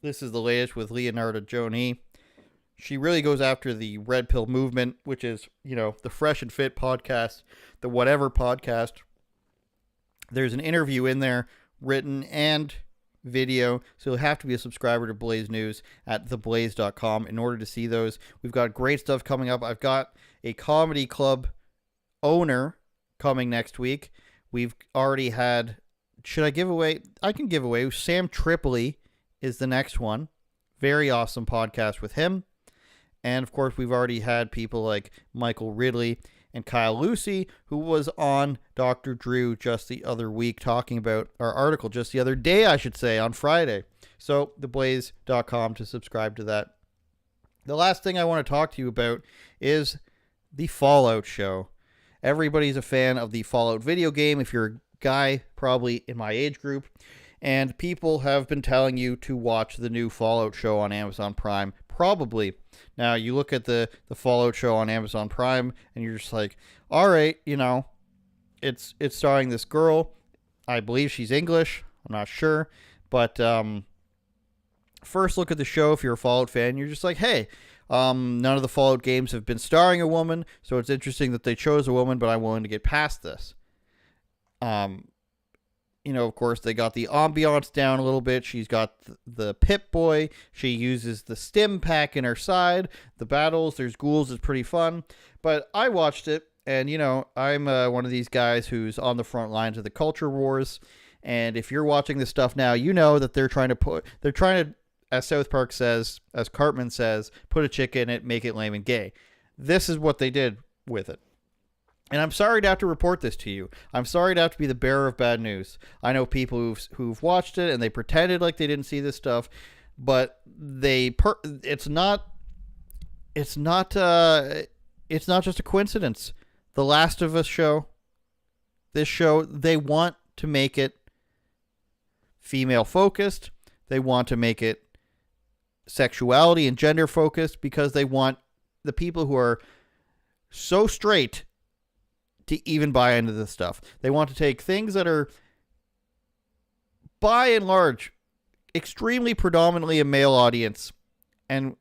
This is the latest with Leonardo Joni. She really goes after the Red Pill movement, which is, the Fresh and Fit podcast, the Whatever podcast. There's an interview in there, written and video, so you'll have to be a subscriber to Blaze News at theblaze.com in order to see those. We've got great stuff coming up. I've got a comedy club owner coming next week. We've already had, should I give away? I can give away. Sam Tripoli is the next one. Very awesome podcast with him. And of course, we've already had people like Michael Ridley and Kyle Lucy, who was on Dr. Drew just the other week talking about our article, just the other day, I should say, on Friday. So, theblaze.com to subscribe to that. The last thing I want to talk to you about is the Fallout show. Everybody's a fan of the Fallout video game, if you're a guy probably in my age group. And people have been telling you to watch the new Fallout show on Amazon Prime. Probably. Now, you look at the Fallout show on Amazon Prime, and you're just like, all right, it's starring this girl. I believe she's English. I'm not sure. But first look at the show if you're a Fallout fan. You're just like, hey, none of the Fallout games have been starring a woman, so it's interesting that they chose a woman, but I'm willing to get past this. Of course, they got the ambiance down a little bit. She's got the Pip-Boy. She uses the stim pack in her side. The battles, there's ghouls. It's pretty fun. But I watched it, and, I'm one of these guys who's on the front lines of the culture wars. And if you're watching this stuff now, you know that they're trying to, as South Park says, as Cartman says, put a chick in it, make it lame and gay. This is what they did with it. And I'm sorry to have to report this to you. I'm sorry to have to be the bearer of bad news. I know people who've watched it and they pretended like they didn't see this stuff, but it's not just a coincidence. The Last of Us show, this show, they want to make it female focused. They want to make it sexuality and gender focused because they want the people who are so straight to even buy into this stuff. They want to take things that are, by and large, extremely predominantly a male audience and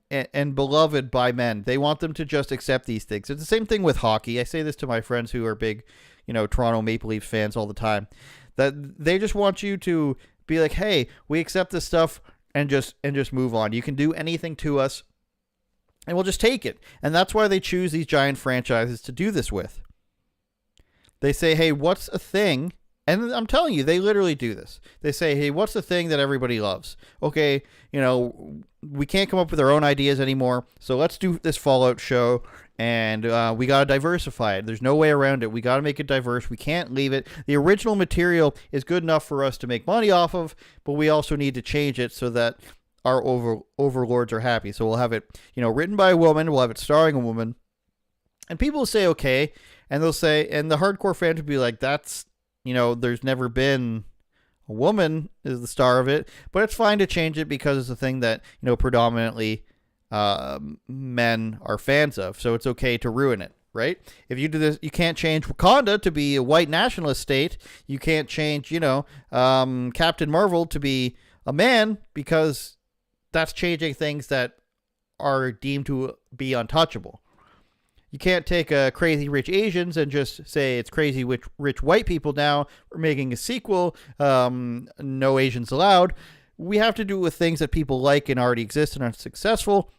beloved by men. They want them to just accept these things. It's the same thing with hockey. I say this to my friends who are big, Toronto Maple Leafs fans all the time. That they just want you to be like, hey, we accept this stuff and just move on. You can do anything to us and we'll just take it. And that's why they choose these giant franchises to do this with. They say, hey, what's a thing? And I'm telling you, they literally do this. They say, hey, what's the thing that everybody loves? Okay, we can't come up with our own ideas anymore, so let's do this Fallout show, and we got to diversify it. There's no way around it. We got to make it diverse. We can't leave it. The original material is good enough for us to make money off of, but we also need to change it so that our overlords are happy. So we'll have it, written by a woman. We'll have it starring a woman. And people will say, okay, and they'll say, and the hardcore fans would be like, that's, there's never been a woman is the star of it, but it's fine to change it because it's a thing that, predominantly men are fans of. So it's okay to ruin it, right? If you do this, you can't change Wakanda to be a white nationalist state. You can't change, Captain Marvel to be a man because that's changing things that are deemed to be untouchable. You can't take Crazy Rich Asians and just say it's crazy rich white people now. We're making a sequel. No Asians allowed. We have to do it with things that people like and already exist and are successful.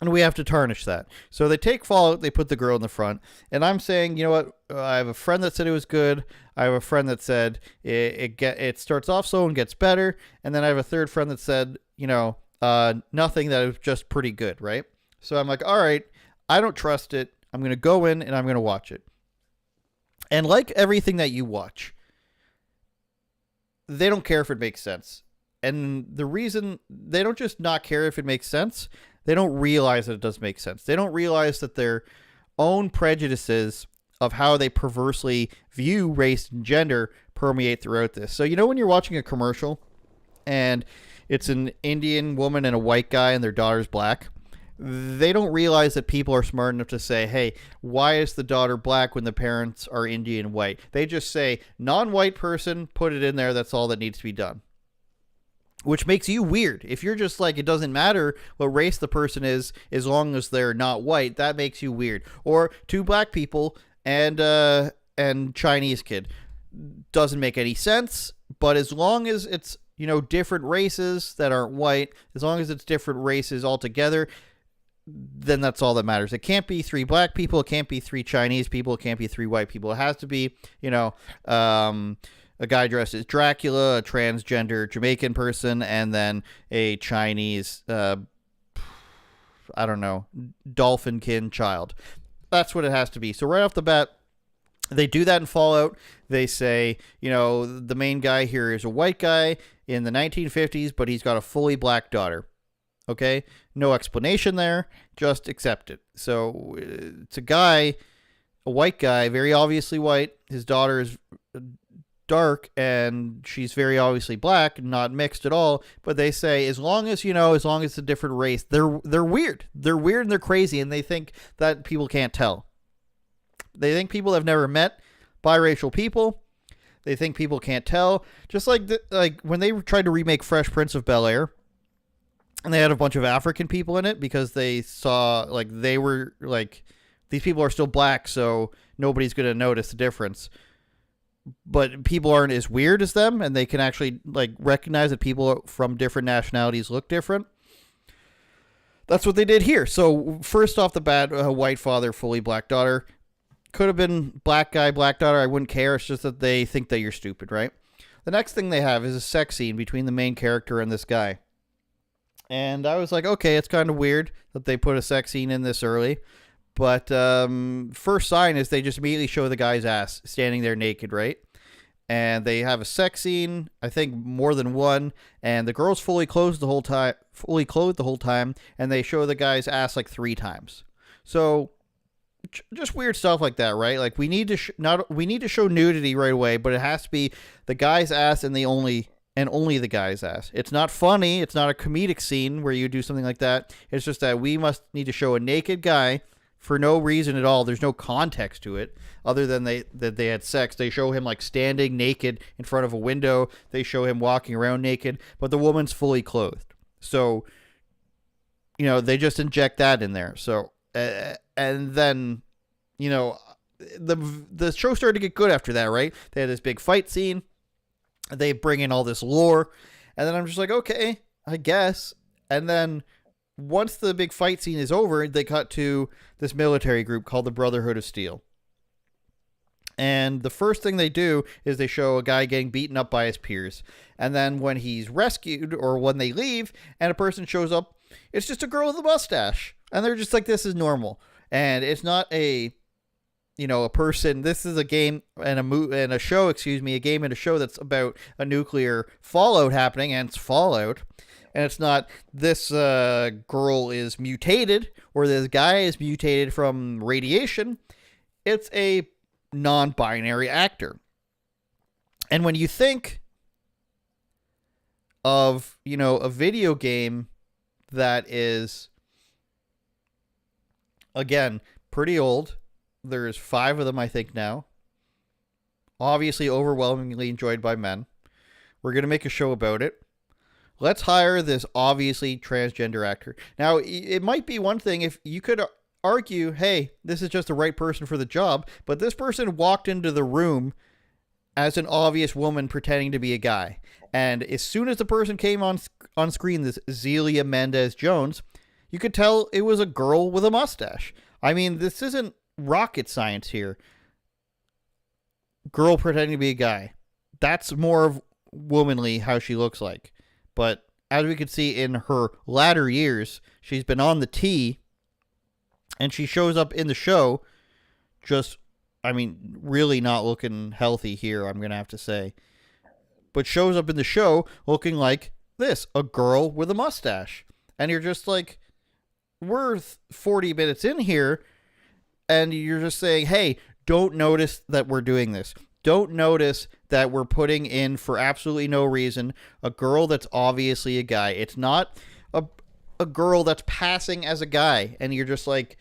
And we have to tarnish that. So they take Fallout, they put the girl in the front. And I'm saying, you know what? I have a friend that said it was good. I have a friend that said it starts off slow and gets better. And then I have a third friend that said, nothing, that it was just pretty good, right? So I'm like, all right. I don't trust it. I'm going to go in and I'm going to watch it. And like everything that you watch, they don't care if it makes sense. And the reason they don't just not care if it makes sense, they don't realize that it does make sense. They don't realize that their own prejudices of how they perversely view race and gender permeate throughout this. So, when you're watching a commercial and it's an Indian woman and a white guy and their daughter's black, they don't realize that people are smart enough to say, hey, why is the daughter black when the parents are Indian and white? They just say, non-white person, put it in there. That's all that needs to be done. which makes you weird. If you're just like, it doesn't matter what race the person is as long as they're not white, that makes you weird. Or two black people and Chinese kid. Doesn't make any sense, but as long as it's, you know, different races that aren't white, as long as it's different races altogether, then that's all that matters. It can't be three black people, it can't be three Chinese people, it can't be three white people. It has to be, you know, a guy dressed as Dracula, a transgender Jamaican person, and then a Chinese, I don't know, dolphin-kin child. That's what it has to be. So right off the bat, they do that in Fallout. They say, you know, the main guy here is a white guy in the 1950s, but he's got a fully black daughter. Okay? No explanation there. Just accept it. So it's a guy, a white guy, very obviously white. His daughter is dark, and she's very obviously black, not mixed at all. But they say, as long as, you know, as long as it's a different race, they're weird. They're weird and they're crazy, and they think that people can't tell. They think people have never met biracial people. They think people can't tell. Just like like when they tried to remake Fresh Prince of Bel-Air, and they had a bunch of African people in it because they saw, like, they were like, these people are still black, so nobody's going to notice the difference. But people aren't as weird as them, and they can actually, like, recognize that people from different nationalities look different. That's what they did here. So first off the bat, a white father, fully black daughter. Could have been black guy, black daughter. I wouldn't care. It's just that they think that you're stupid, right? The next thing they have is a sex scene between the main character and this guy. And I was like, okay, it's kind of weird that they put a sex scene in this early. But first sign is they just immediately show the guy's ass standing there naked, right? And they have a sex scene, I think more than one, and the girl's fully clothed the whole time, and they show the guy's ass like 3 times. So just weird stuff like that, right? Like, we need to show nudity right away, but it has to be the guy's ass and only the guy's ass. It's not funny. It's not a comedic scene where you do something like that. It's just that we need to show a naked guy for no reason at all. There's no context to it other than that they had sex. They show him like standing naked in front of a window. They show him walking around naked, but the woman's fully clothed. So, you know, they just inject that in there. So, and then, you know, the show started to get good after that, right? They had this big fight scene. They bring in all this lore, and then I'm just like, okay, I guess. And then once the big fight scene is over, they cut to this military group called the Brotherhood of Steel. And the first thing they do is they show a guy getting beaten up by his peers. And then when he's rescued, or when they leave and a person shows up, it's just a girl with a mustache. And they're just like, this is normal. And it's not a person. This is a game and a show, a game and a show that's about a nuclear fallout happening, and it's Fallout. And it's not this girl is mutated or this guy is mutated from radiation. It's a non-binary actor. And when you think of, a video game that is, again, pretty old. There's 5 of them, I think, now. Obviously overwhelmingly enjoyed by men. We're going to make a show about it. Let's hire this obviously transgender actor. Now, it might be one thing if you could argue, hey, this is just the right person for the job, but this person walked into the room as an obvious woman pretending to be a guy. And as soon as the person came on screen, this Zelia Mendez-Jones, you could tell it was a girl with a mustache. I mean, this isn't rocket science here. Girl pretending to be a guy. That's more of womanly how she looks like. But as we could see in her latter years, she's been on the tee, and she shows up in the show just, really not looking healthy here, I'm going to have to say. But shows up in the show looking like this, a girl with a mustache. And you're just like, we're 40 minutes in here, and you're just saying, hey, don't notice that we're doing this. Don't notice that we're putting in, for absolutely no reason, a girl that's obviously a guy. It's not a girl that's passing as a guy, and you're just like,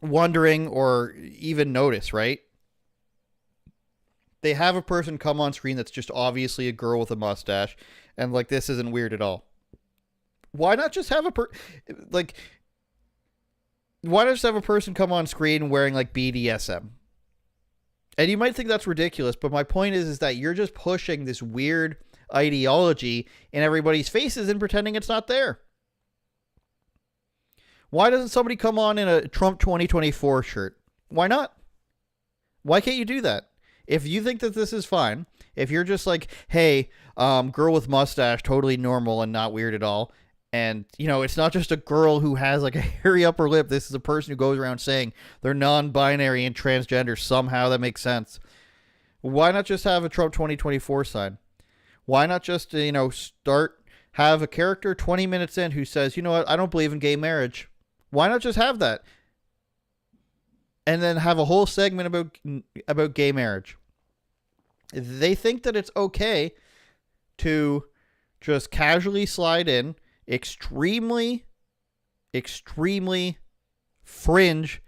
wondering or even notice, right? They have a person come on screen that's just obviously a girl with a mustache, and like this isn't weird at all. Why not just have why not just have a person come on screen wearing like BDSM? And you might think that's ridiculous, but my point is that you're just pushing this weird ideology in everybody's faces and pretending it's not there. Why doesn't somebody come on in a Trump 2024 shirt? Why not? Why can't you do that? If you think that this is fine, if you're just like, hey, girl with mustache, totally normal and not weird at all, and, you know, it's not just a girl who has like a hairy upper lip. This is a person who goes around saying they're non-binary and transgender. Somehow that makes sense. Why not just have a Trump 2024 sign? Why not just, have a character 20 minutes in who says, you know what, I don't believe in gay marriage. Why not just have that? And then have a whole segment about gay marriage. They think that it's okay to just casually slide in extremely fringe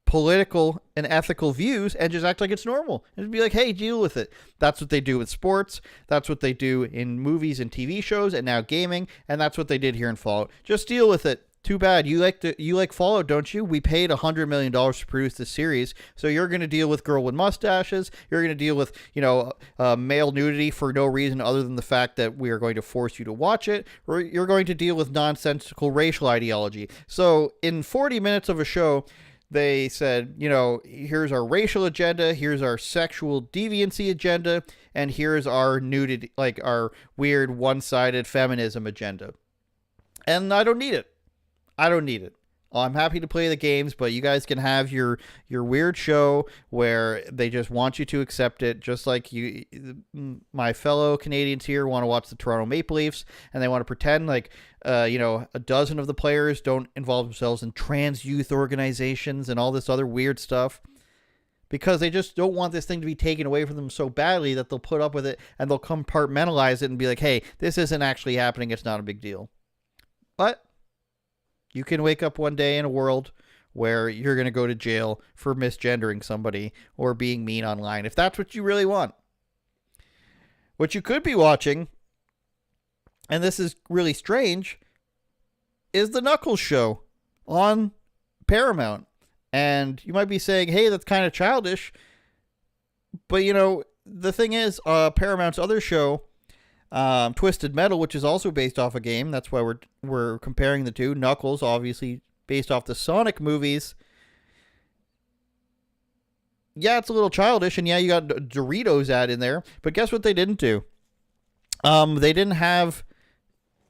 political and ethical views and just act like it's normal and be like, hey, deal with it. That's what they do with sports. That's what they do in movies and TV shows and now gaming. And that's what they did here in Fallout. Just deal with it. Too bad. You like Fallout, don't you? We paid $100 million to produce this series, so you're going to deal with girl with mustaches. You're going to deal with, male nudity for no reason other than the fact that we are going to force you to watch it. Or you're going to deal with nonsensical racial ideology. So in 40 minutes of a show, they said, here's our racial agenda, here's our sexual deviancy agenda, and here's our nudity, like our weird one-sided feminism agenda. And I don't need it. I'm happy to play the games, but you guys can have your weird show where they just want you to accept it, just like my fellow Canadians here want to watch the Toronto Maple Leafs, and they want to pretend like, a dozen of the players don't involve themselves in trans youth organizations and all this other weird stuff, because they just don't want this thing to be taken away from them so badly that they'll put up with it and they'll compartmentalize it and be like, hey, this isn't actually happening. It's not a big deal. But you can wake up one day in a world where you're going to go to jail for misgendering somebody or being mean online, if that's what you really want. What you could be watching, and this is really strange, is the Knuckles show on Paramount. And you might be saying, hey, that's kind of childish. But, the thing is, Paramount's other show, Twisted Metal, which is also based off a game. That's why we're comparing the two. Knuckles, obviously based off the Sonic movies. Yeah, it's a little childish, and yeah, you got Doritos ad in there. But guess what they didn't do? They didn't have,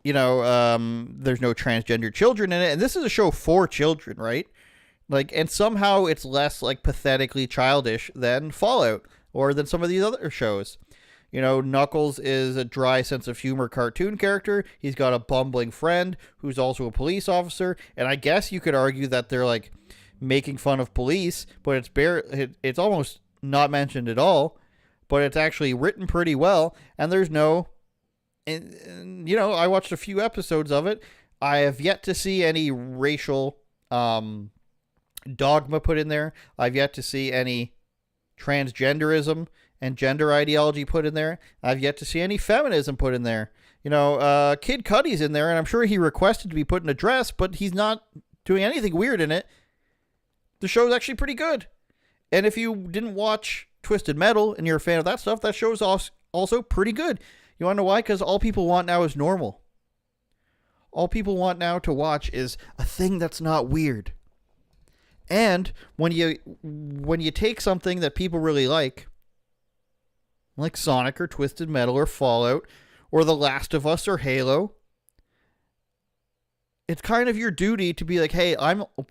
there's no transgender children in it, and this is a show for children, right? And somehow it's less pathetically childish than Fallout or than some of these other shows. Knuckles is a dry sense of humor cartoon character. He's got a bumbling friend who's also a police officer. And I guess you could argue that they're making fun of police, but it's almost not mentioned at all. But it's actually written pretty well. And there's no, I watched a few episodes of it. I have yet to see any racial dogma put in there. I've yet to see any transgenderism and gender ideology put in there. I've yet to see any feminism put in there. Kid Cudi's in there, and I'm sure he requested to be put in a dress, but he's not doing anything weird in it. The show's actually pretty good. And if you didn't watch Twisted Metal and you're a fan of that stuff, that show's also pretty good. You want to know why? Because all people want now is normal. All people want now to watch is a thing that's not weird. And when you take something that people really like Sonic or Twisted Metal or Fallout or The Last of Us or Halo, it's kind of your duty to be like, hey,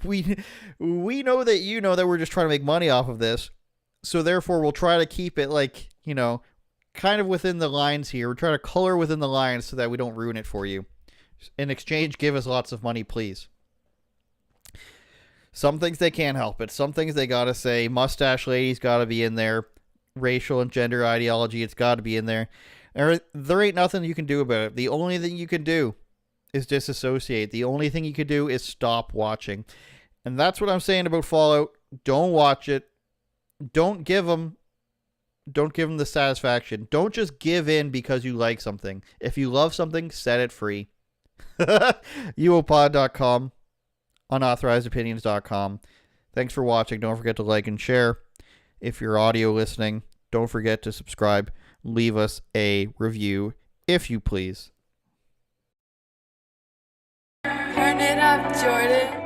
we know that you know that we're just trying to make money off of this, so therefore we'll try to keep it kind of within the lines here. We're trying to color within the lines so that we don't ruin it for you. In exchange, give us lots of money, please. Some things they can't help it. Some things they gotta say. Mustache lady's gotta be in there. Racial and gender ideology, it's gotta be in there. There ain't nothing you can do about it. The only thing you can do is disassociate. The only thing you can do is stop watching. And that's what I'm saying about Fallout. Don't watch it. don't give them the satisfaction. Don't just give in because you like something. If you love something, set it free. UOPod.com, unauthorizedopinions.com. Thanks for watching. Don't forget to like and share. If you're audio listening, don't forget to subscribe. Leave us a review, if you please. Turn it up, Jordan.